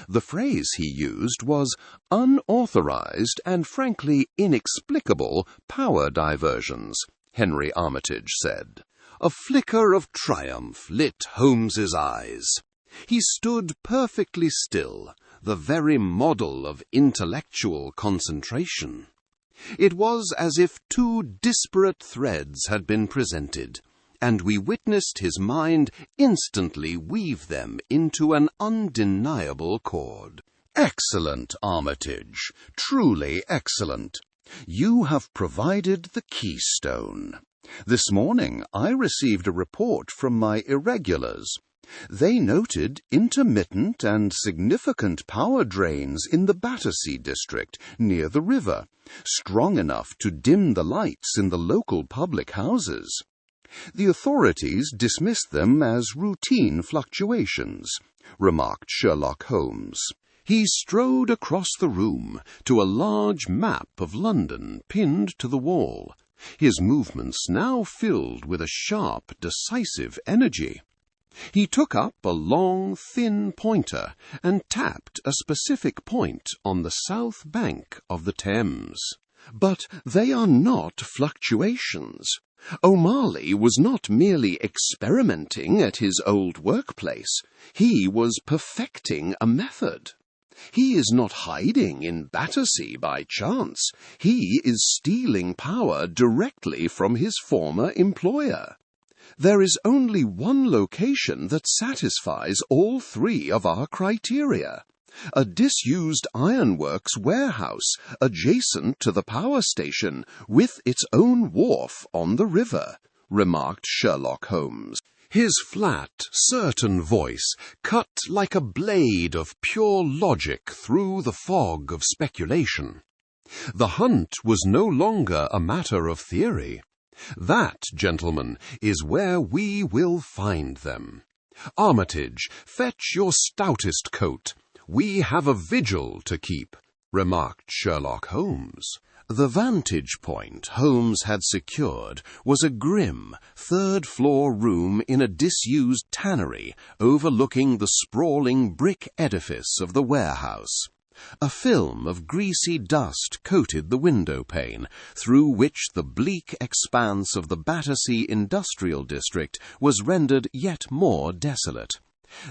The phrase he used was unauthorized and frankly inexplicable power diversions, Henry Armitage said. A flicker of triumph lit Holmes's eyes. He stood perfectly still, the very model of intellectual concentration. It was as if 2 disparate threads had been presented, and we witnessed his mind instantly weave them into an undeniable chord. "Excellent, Armitage, truly excellent. You have provided the keystone. This morning I received a report from my irregulars. They noted intermittent and significant power drains in the Battersea district near the river, strong enough to dim the lights in the local public houses. The authorities dismissed them as routine fluctuations," remarked Sherlock Holmes. He strode across the room to a large map of London pinned to the wall, his movements now filled with a sharp, decisive energy. He took up a long, thin pointer and tapped a specific point on the south bank of the Thames. But they are not fluctuations. O'Malley was not merely experimenting at his old workplace. He was perfecting a method. He is not hiding in Battersea by chance. He is stealing power directly from his former employer. There is only one location that satisfies all three of our criteria: a disused ironworks warehouse adjacent to the power station with its own wharf on the river, remarked Sherlock Holmes. His flat, certain voice cut like a blade of pure logic through the fog of speculation. The hunt was no longer a matter of theory. That, gentlemen, is where we will find them. Armitage, fetch your stoutest coat. We have a vigil to keep, remarked Sherlock Holmes. The vantage point Holmes had secured was a grim, third-floor room in a disused tannery overlooking the sprawling brick edifice of the warehouse. A film of greasy dust coated the window pane, through which the bleak expanse of the Battersea industrial district was rendered yet more desolate.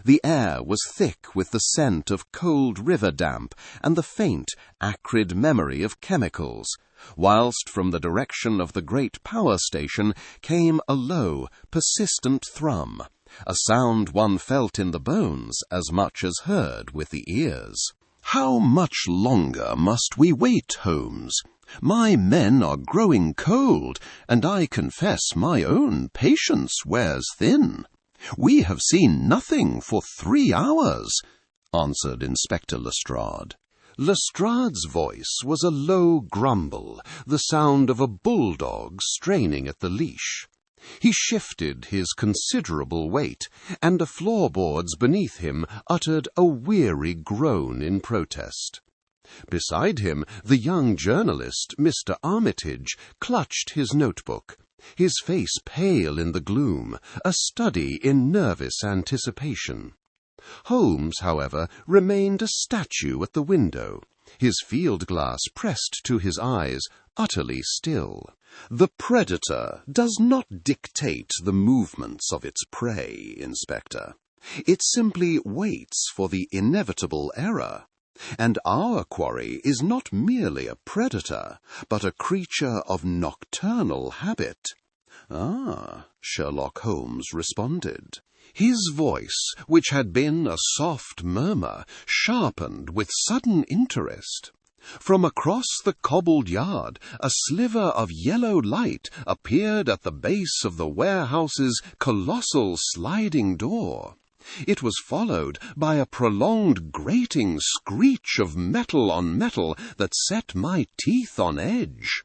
The air was thick with the scent of cold river damp and the faint, acrid memory of chemicals, whilst from the direction of the great power station came a low, persistent thrum, a sound one felt in the bones as much as heard with the ears. How much longer must we wait, Holmes? My men are growing cold, and I confess my own patience wears thin. We have seen nothing for 3 hours, answered Inspector Lestrade. Lestrade's voice was a low grumble, the sound of a bulldog straining at the leash. He shifted his considerable weight, and the floorboards beneath him uttered a weary groan in protest. Beside him, the young journalist, Mr. Armitage, clutched his notebook, his face pale in the gloom, a study in nervous anticipation. Holmes, however, remained a statue at the window, his field-glass pressed to his eyes, utterly still. The predator does not dictate the movements of its prey, Inspector. It simply waits for the inevitable error. And our quarry is not merely a predator, but a creature of nocturnal habit. Ah, Sherlock Holmes responded. His voice, which had been a soft murmur, sharpened with sudden interest. From across the cobbled yard, a sliver of yellow light appeared at the base of the warehouse's colossal sliding door. It was followed by a prolonged grating screech of metal on metal that set my teeth on edge.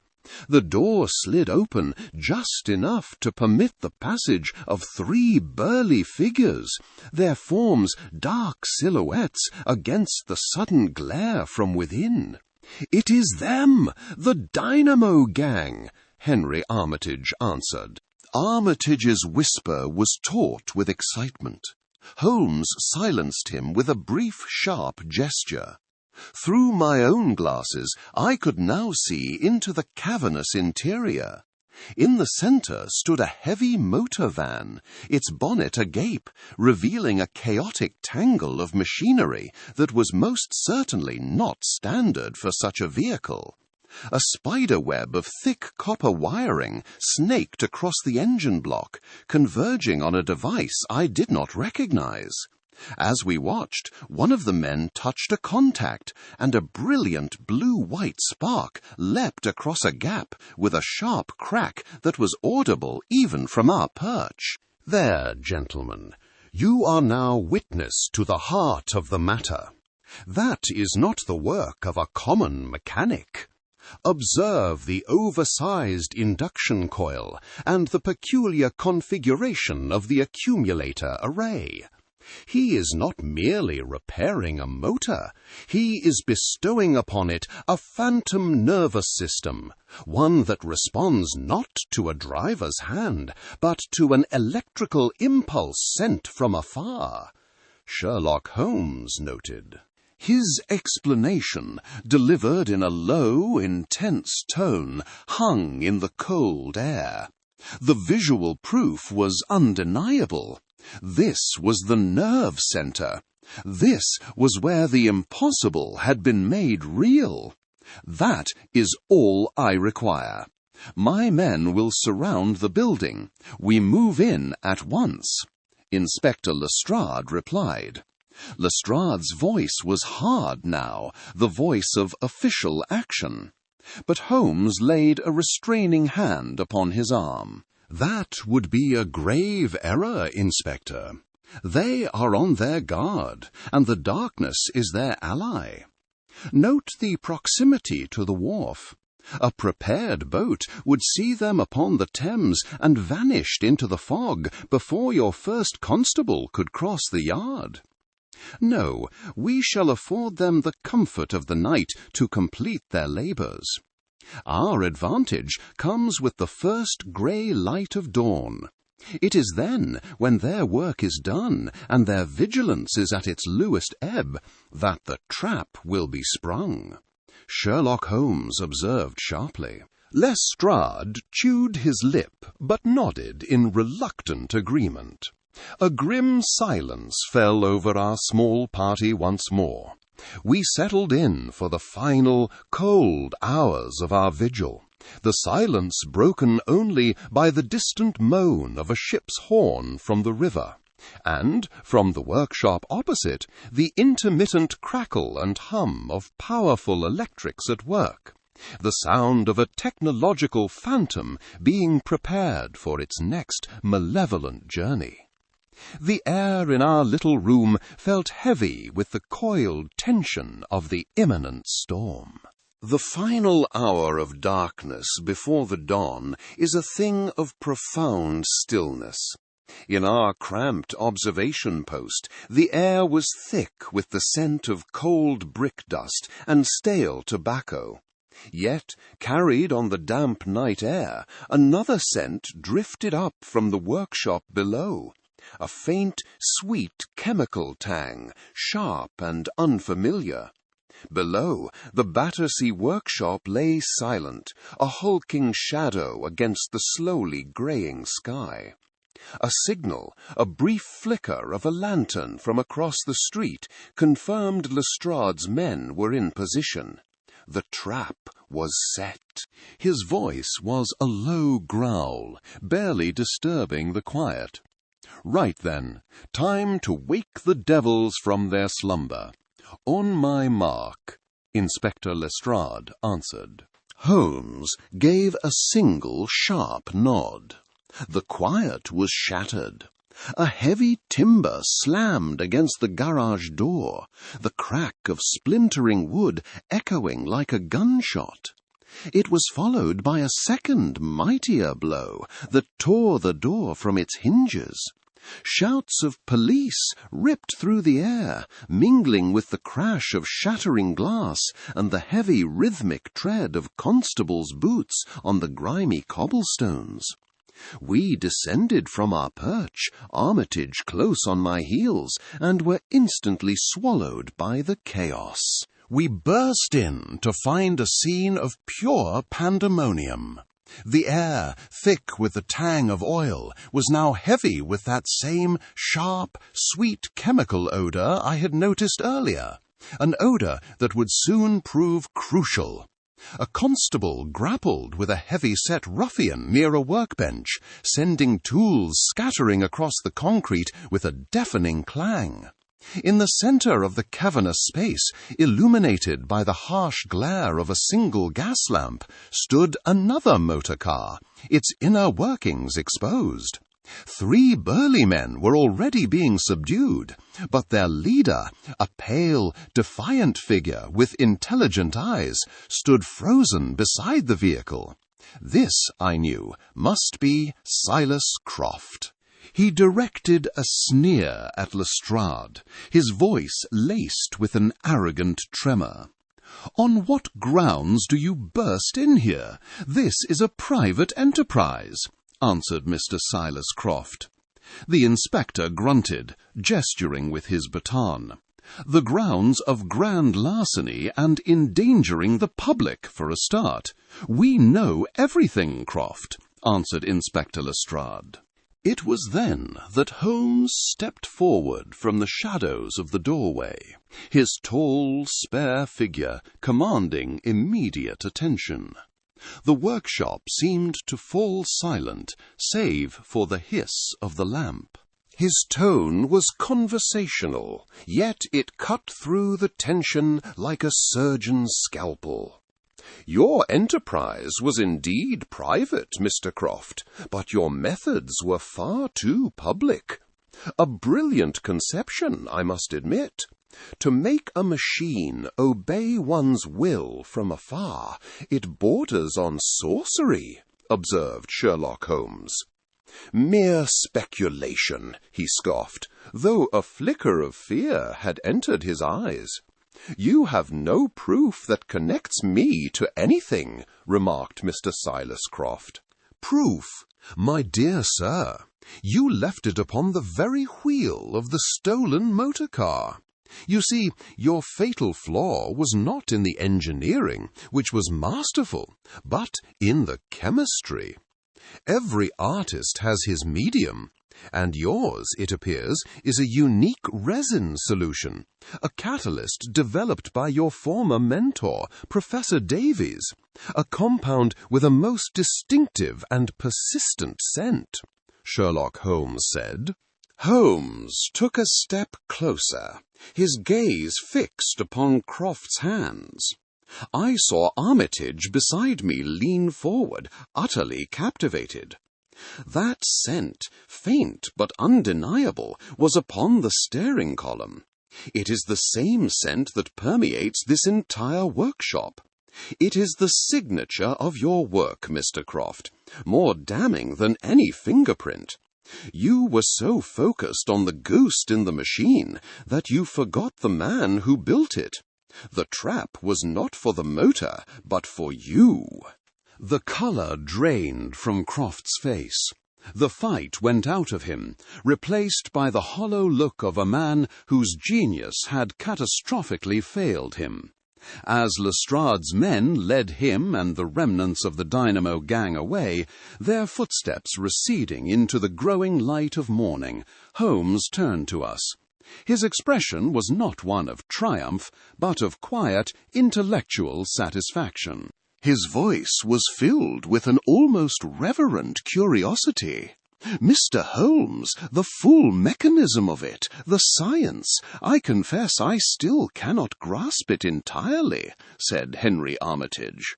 The door slid open just enough to permit the passage of 3 burly figures, their forms dark silhouettes against the sudden glare from within. "It is them, the Dynamo Gang," Henry Armitage answered. Armitage's whisper was taut with excitement. Holmes silenced him with a brief, sharp gesture. Through my own glasses, I could now see into the cavernous interior. In the centre stood a heavy motor van, its bonnet agape, revealing a chaotic tangle of machinery that was most certainly not standard for such a vehicle. A spider web of thick copper wiring snaked across the engine block, converging on a device I did not recognize. As we watched, one of the men touched a contact, and a brilliant blue-white spark leapt across a gap with a sharp crack that was audible even from our perch. There, gentlemen, you are now witness to the heart of the matter. That is not the work of a common mechanic. Observe the oversized induction coil and the peculiar configuration of the accumulator array. He is not merely repairing a motor. He is bestowing upon it a phantom nervous system, one that responds not to a driver's hand, but to an electrical impulse sent from afar. Sherlock Holmes noted. His explanation, delivered in a low, intense tone, hung in the cold air. The visual proof was undeniable. This was the nerve center. This was where the impossible had been made real. That is all I require. My men will surround the building. We move in at once. Inspector Lestrade replied. Lestrade's voice was hard now, the voice of official action. But Holmes laid a restraining hand upon his arm. That would be a grave error, Inspector. They are on their guard, and the darkness is their ally. Note the proximity to the wharf. A prepared boat would see them upon the Thames and vanished into the fog before your first constable could cross the yard. No, we shall afford them the comfort of the night to complete their labours. Our advantage comes with the first grey light of dawn. It is then, when their work is done and their vigilance is at its lowest ebb, that the trap will be sprung. Sherlock Holmes observed sharply. Lestrade chewed his lip, but nodded in reluctant agreement. A grim silence fell over our small party once more. We settled in for the final, cold hours of our vigil, the silence broken only by the distant moan of a ship's horn from the river, and, from the workshop opposite, the intermittent crackle and hum of powerful electrics at work, the sound of a technological phantom being prepared for its next malevolent journey. The air in our little room felt heavy with the coiled tension of the imminent storm. The final hour of darkness before the dawn is a thing of profound stillness. In our cramped observation post, the air was thick with the scent of cold brick dust and stale tobacco. Yet, carried on the damp night air, another scent drifted up from the workshop below. A faint, sweet chemical tang, sharp and unfamiliar. Below, the Battersea workshop lay silent, a hulking shadow against the slowly greying sky. A signal, a brief flicker of a lantern from across the street, confirmed Lestrade's men were in position. The trap was set. His voice was a low growl, barely disturbing the quiet. Right then, time to wake the devils from their slumber. On my mark, Inspector Lestrade answered. Holmes gave a single sharp nod. The quiet was shattered. A heavy timber slammed against the garage door, the crack of splintering wood echoing like a gunshot. It was followed by a second mightier blow that tore the door from its hinges. Shouts of police ripped through the air, mingling with the crash of shattering glass and the heavy rhythmic tread of constables' boots on the grimy cobblestones. We descended from our perch, Armitage close on my heels, and were instantly swallowed by the chaos. We burst in to find a scene of pure pandemonium. The air, thick with the tang of oil, was now heavy with that same sharp, sweet chemical odour I had noticed earlier, an odour that would soon prove crucial. A constable grappled with a heavy-set ruffian near a workbench, sending tools scattering across the concrete with a deafening clang. In the centre of the cavernous space, illuminated by the harsh glare of a single gas lamp, stood another motor car, its inner workings exposed. 3 burly men were already being subdued, but their leader, a pale, defiant figure with intelligent eyes, stood frozen beside the vehicle. This, I knew, must be Silas Croft. He directed a sneer at Lestrade, his voice laced with an arrogant tremor. "On what grounds do you burst in here? This is a private enterprise," answered Mr. Silas Croft. The inspector grunted, gesturing with his baton. "The grounds of grand larceny and endangering the public, for a start. We know everything, Croft," answered Inspector Lestrade. It was then that Holmes stepped forward from the shadows of the doorway, his tall, spare figure commanding immediate attention. The workshop seemed to fall silent, save for the hiss of the lamp. His tone was conversational, yet it cut through the tension like a surgeon's scalpel. "Your enterprise was indeed private, Mr. Croft, but your methods were far too public. A brilliant conception, I must admit. To make a machine obey one's will from afar, it borders on sorcery," observed Sherlock Holmes. "Mere speculation," he scoffed, though a flicker of fear had entered his eyes. "You have no proof that connects me to anything," remarked Mr. Silas Croft. "Proof? My dear sir, you left it upon the very wheel of the stolen motor car. You see, your fatal flaw was not in the engineering, which was masterful, but in the chemistry. Every artist has his medium, and yours, it appears, is a unique resin solution, a catalyst developed by your former mentor, Professor Davies, a compound with a most distinctive and persistent scent," Sherlock Holmes said. Holmes took a step closer, his gaze fixed upon Croft's hands. I saw Armitage beside me lean forward, utterly captivated. That scent, faint but undeniable, was upon the steering column. It is the same scent that permeates this entire workshop. It is the signature of your work, Mr. Croft, more damning than any fingerprint. You were so focused on the ghost in the machine that you forgot the man who built it. The trap was not for the motor, but for you." The colour drained from Croft's face. The fight went out of him, replaced by the hollow look of a man whose genius had catastrophically failed him. As Lestrade's men led him and the remnants of the Dynamo Gang away, their footsteps receding into the growing light of morning, Holmes turned to us. His expression was not one of triumph, but of quiet, intellectual satisfaction. His voice was filled with an almost reverent curiosity. "Mr. Holmes, the full mechanism of it, the science, I confess I still cannot grasp it entirely," said Henry Armitage.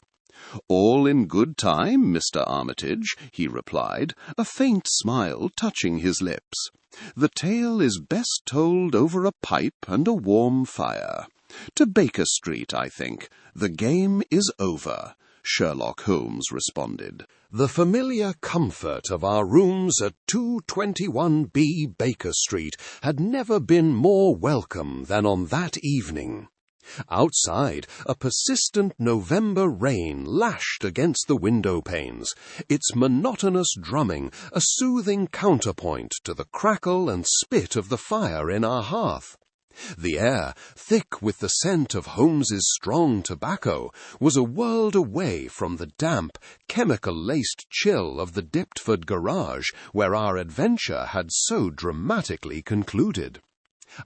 "All in good time, Mr. Armitage," he replied, a faint smile touching his lips. "The tale is best told over a pipe and a warm fire. To Baker Street, I think. The game is over," Sherlock Holmes responded. The familiar comfort of our rooms at 221B Baker Street had never been more welcome than on that evening. Outside, a persistent November rain lashed against the window panes, its monotonous drumming a soothing counterpoint to the crackle and spit of the fire in our hearth. The air, thick with the scent of Holmes's strong tobacco, was a world away from the damp, chemical-laced chill of the Diptford garage where our adventure had so dramatically concluded.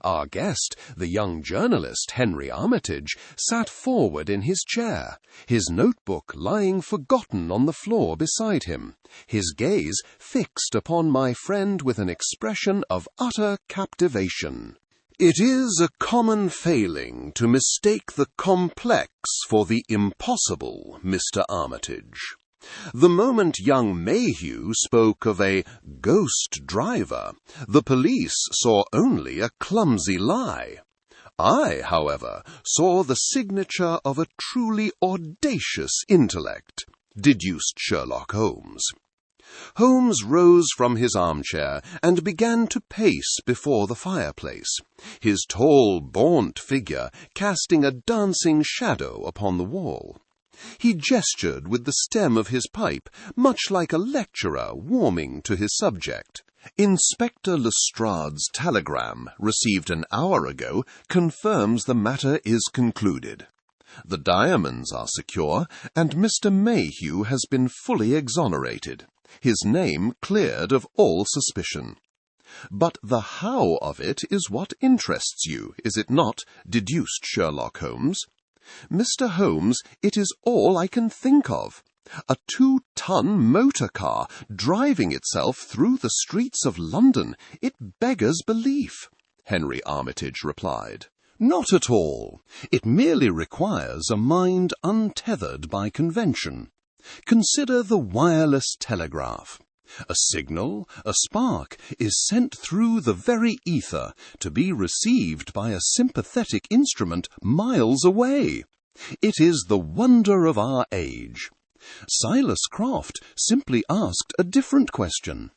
Our guest, the young journalist Henry Armitage, sat forward in his chair, his notebook lying forgotten on the floor beside him, his gaze fixed upon my friend with an expression of utter captivation. It is a common failing to mistake the complex for the impossible, Mr. Armitage. The moment young Mayhew spoke of a ghost driver, the police saw only a clumsy lie. I, however, saw the signature of a truly audacious intellect, deduced Sherlock Holmes. Holmes rose from his armchair and began to pace before the fireplace, his tall, gaunt figure casting a dancing shadow upon the wall. He gestured with the stem of his pipe, much like a lecturer warming to his subject. "Inspector Lestrade's telegram, received an hour ago, confirms the matter is concluded. The diamonds are secure, and Mr. Mayhew has been fully exonerated, his name cleared of all suspicion. But the how of it is what interests you, is it not?" deduced Sherlock Holmes. "Mr. Holmes, it is all I can think of. A 2-ton motor car driving itself through the streets of London. It beggars belief," Henry Armitage replied. "Not at all. It merely requires a mind untethered by convention. Consider the wireless telegraph. A signal, a spark, is sent through the very ether to be received by a sympathetic instrument miles away. It is the wonder of our age. Silas Croft simply asked a different question.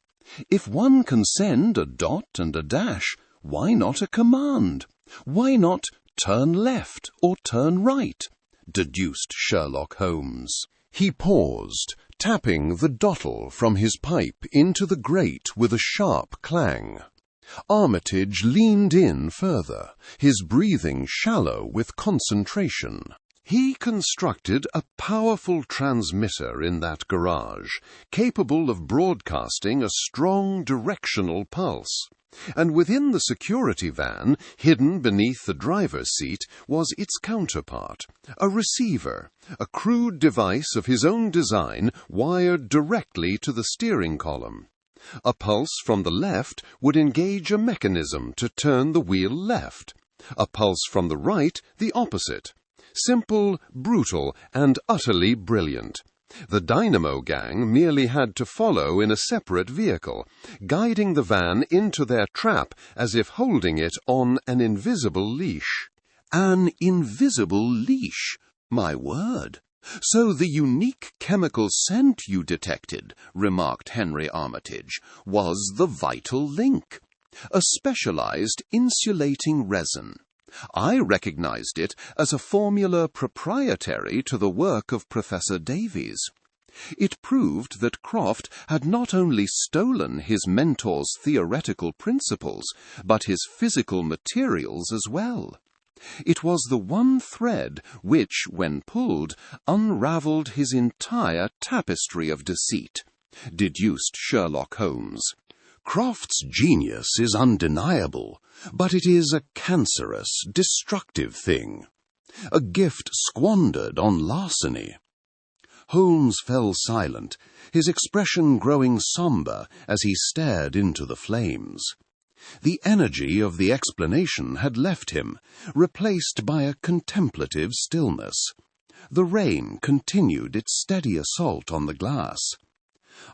If one can send a dot and a dash, why not a command? Why not turn left or turn right?" deduced Sherlock Holmes. He paused, tapping the dottle from his pipe into the grate with a sharp clang. Armitage leaned in further, his breathing shallow with concentration. He constructed a powerful transmitter in that garage, capable of broadcasting a strong directional pulse. And within the security van, hidden beneath the driver's seat, was its counterpart, a receiver, a crude device of his own design wired directly to the steering column. A pulse from the left would engage a mechanism to turn the wheel left, a pulse from the right the opposite. Simple, brutal, and utterly brilliant. The Dynamo Gang merely had to follow in a separate vehicle, guiding the van into their trap as if holding it on an invisible leash. An invisible leash? My word! "So the unique chemical scent you detected," remarked Henry Armitage, "was the vital link. A specialized insulating resin. I recognized it as a formula proprietary to the work of Professor Davies. It proved that Croft had not only stolen his mentor's theoretical principles, but his physical materials as well. It was the one thread which, when pulled, unravelled his entire tapestry of deceit," deduced Sherlock Holmes. "Croft's genius is undeniable, but it is a cancerous, destructive thing. A gift squandered on larceny." Holmes fell silent, his expression growing sombre as he stared into the flames. The energy of the explanation had left him, replaced by a contemplative stillness. The rain continued its steady assault on the glass.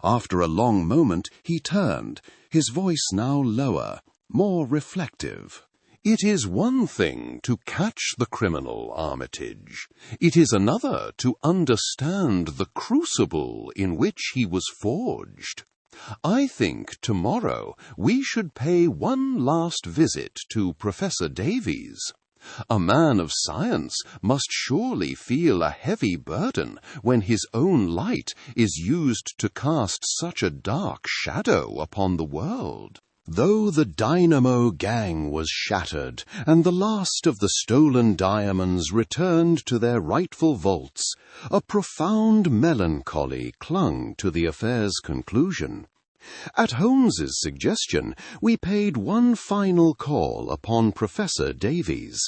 After a long moment he turned, his voice now lower, more reflective. "It is one thing to catch the criminal, Armitage. It is another to understand the crucible in which he was forged. I think tomorrow we should pay one last visit to Professor Davies. A man of science must surely feel a heavy burden when his own light is used to cast such a dark shadow upon the world." Though the Dynamo Gang was shattered, and the last of the stolen diamonds returned to their rightful vaults, a profound melancholy clung to the affair's conclusion. At Holmes's suggestion, we paid one final call upon Professor Davies.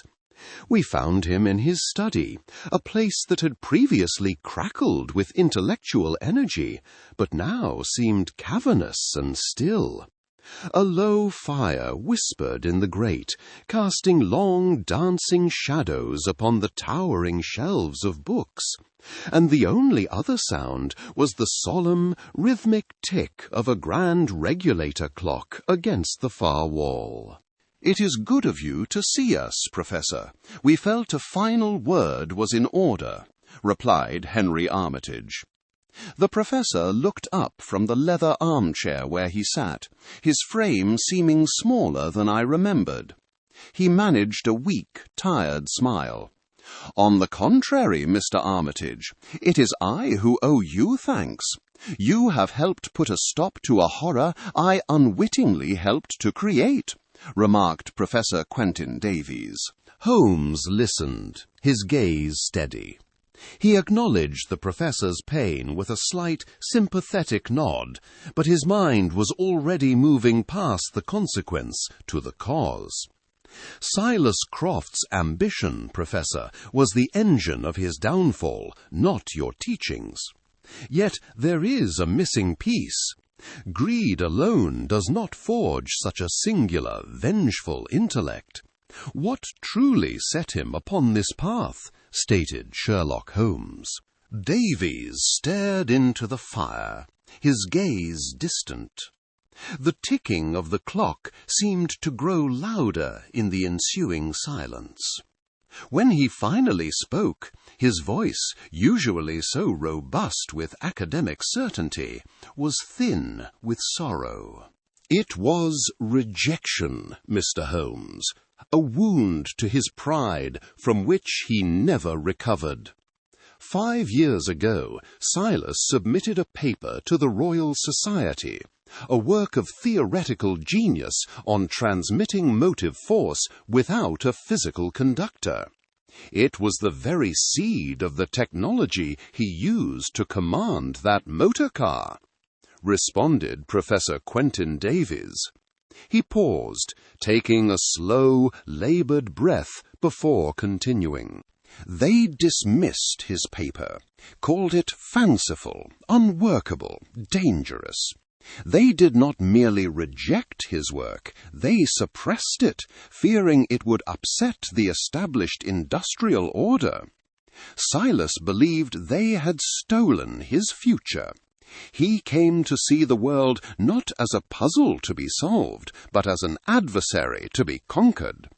We found him in his study, a place that had previously crackled with intellectual energy, but now seemed cavernous and still. A low fire whispered in the grate, casting long dancing shadows upon the towering shelves of books, and the only other sound was the solemn, rhythmic tick of a grand regulator clock against the far wall. "It is good of you to see us, Professor. We felt a final word was in order," replied Henry Armitage. The professor looked up from the leather armchair where he sat, his frame seeming smaller than I remembered. He managed a weak, tired smile. "On the contrary, Mr. Armitage, it is I who owe you thanks. You have helped put a stop to a horror I unwittingly helped to create," remarked Professor Quentin Davies. Holmes listened, his gaze steady. He acknowledged the professor's pain with a slight, sympathetic nod, but his mind was already moving past the consequence to the cause. Silas Croft's ambition, Professor, was the engine of his downfall, not your teachings. Yet there is a missing piece. Greed alone does not forge such a singular, vengeful intellect. "What truly set him upon this path?" stated Sherlock Holmes. Davies stared into the fire, his gaze distant. The ticking of the clock seemed to grow louder in the ensuing silence. When he finally spoke, his voice, usually so robust with academic certainty, was thin with sorrow. "It was rejection, Mr. Holmes, a wound to his pride from which he never recovered. 5 years ago, Silas submitted a paper to the Royal Society, a work of theoretical genius on transmitting motive force without a physical conductor. It was the very seed of the technology he used to command that motor car," responded Professor Quentin Davies. He paused, taking a slow, labored breath before continuing. "They dismissed his paper, called it fanciful, unworkable, dangerous. They did not merely reject his work, they suppressed it, fearing it would upset the established industrial order. Silas believed they had stolen his future. He came to see the world not as a puzzle to be solved, but as an adversary to be conquered.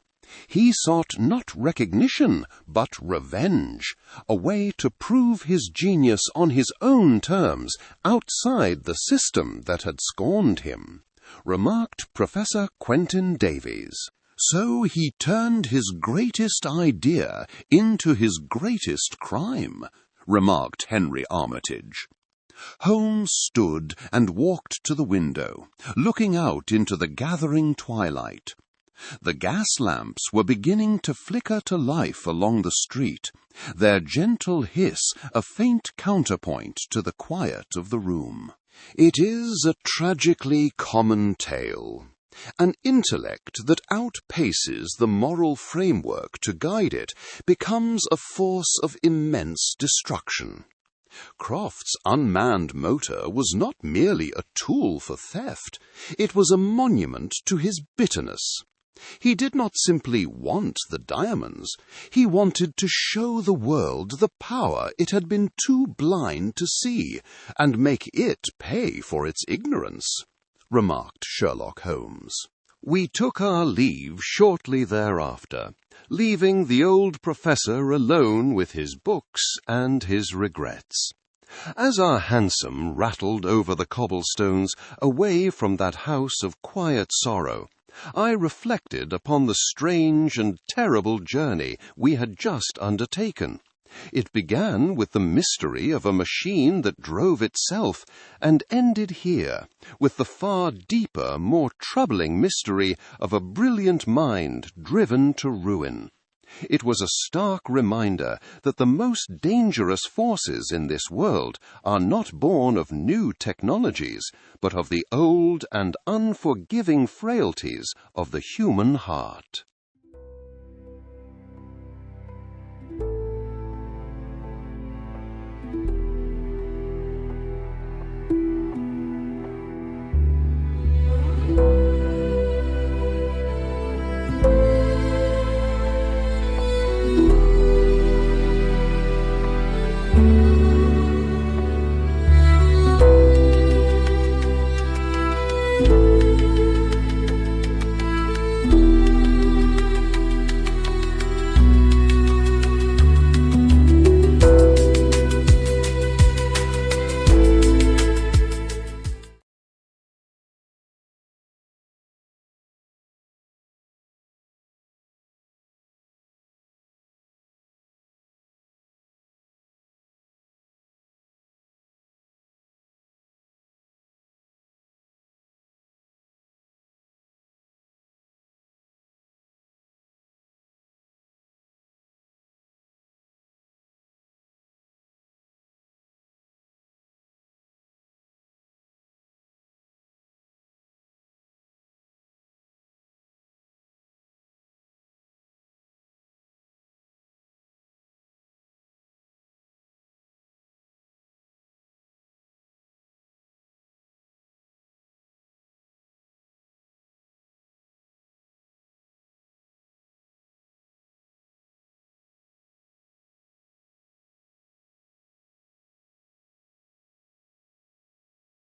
He sought not recognition, but revenge, a way to prove his genius on his own terms, outside the system that had scorned him," remarked Professor Quentin Davies. "So he turned his greatest idea into his greatest crime," remarked Henry Armitage. Holmes stood and walked to the window, looking out into the gathering twilight. The gas lamps were beginning to flicker to life along the street, their gentle hiss a faint counterpoint to the quiet of the room. "It is a tragically common tale. An intellect that outpaces the moral framework to guide it becomes a force of immense destruction. Croft's unmanned motor was not merely a tool for theft, it was a monument to his bitterness. He did not simply want the diamonds, he wanted to show the world the power it had been too blind to see, and make it pay for its ignorance," remarked Sherlock Holmes. We took our leave shortly thereafter, leaving the old professor alone with his books and his regrets. As our hansom rattled over the cobblestones away from that house of quiet sorrow, I reflected upon the strange and terrible journey we had just undertaken. It began with the mystery of a machine that drove itself, and ended here, with the far deeper, more troubling mystery of a brilliant mind driven to ruin. It was a stark reminder that the most dangerous forces in this world are not born of new technologies, but of the old and unforgiving frailties of the human heart.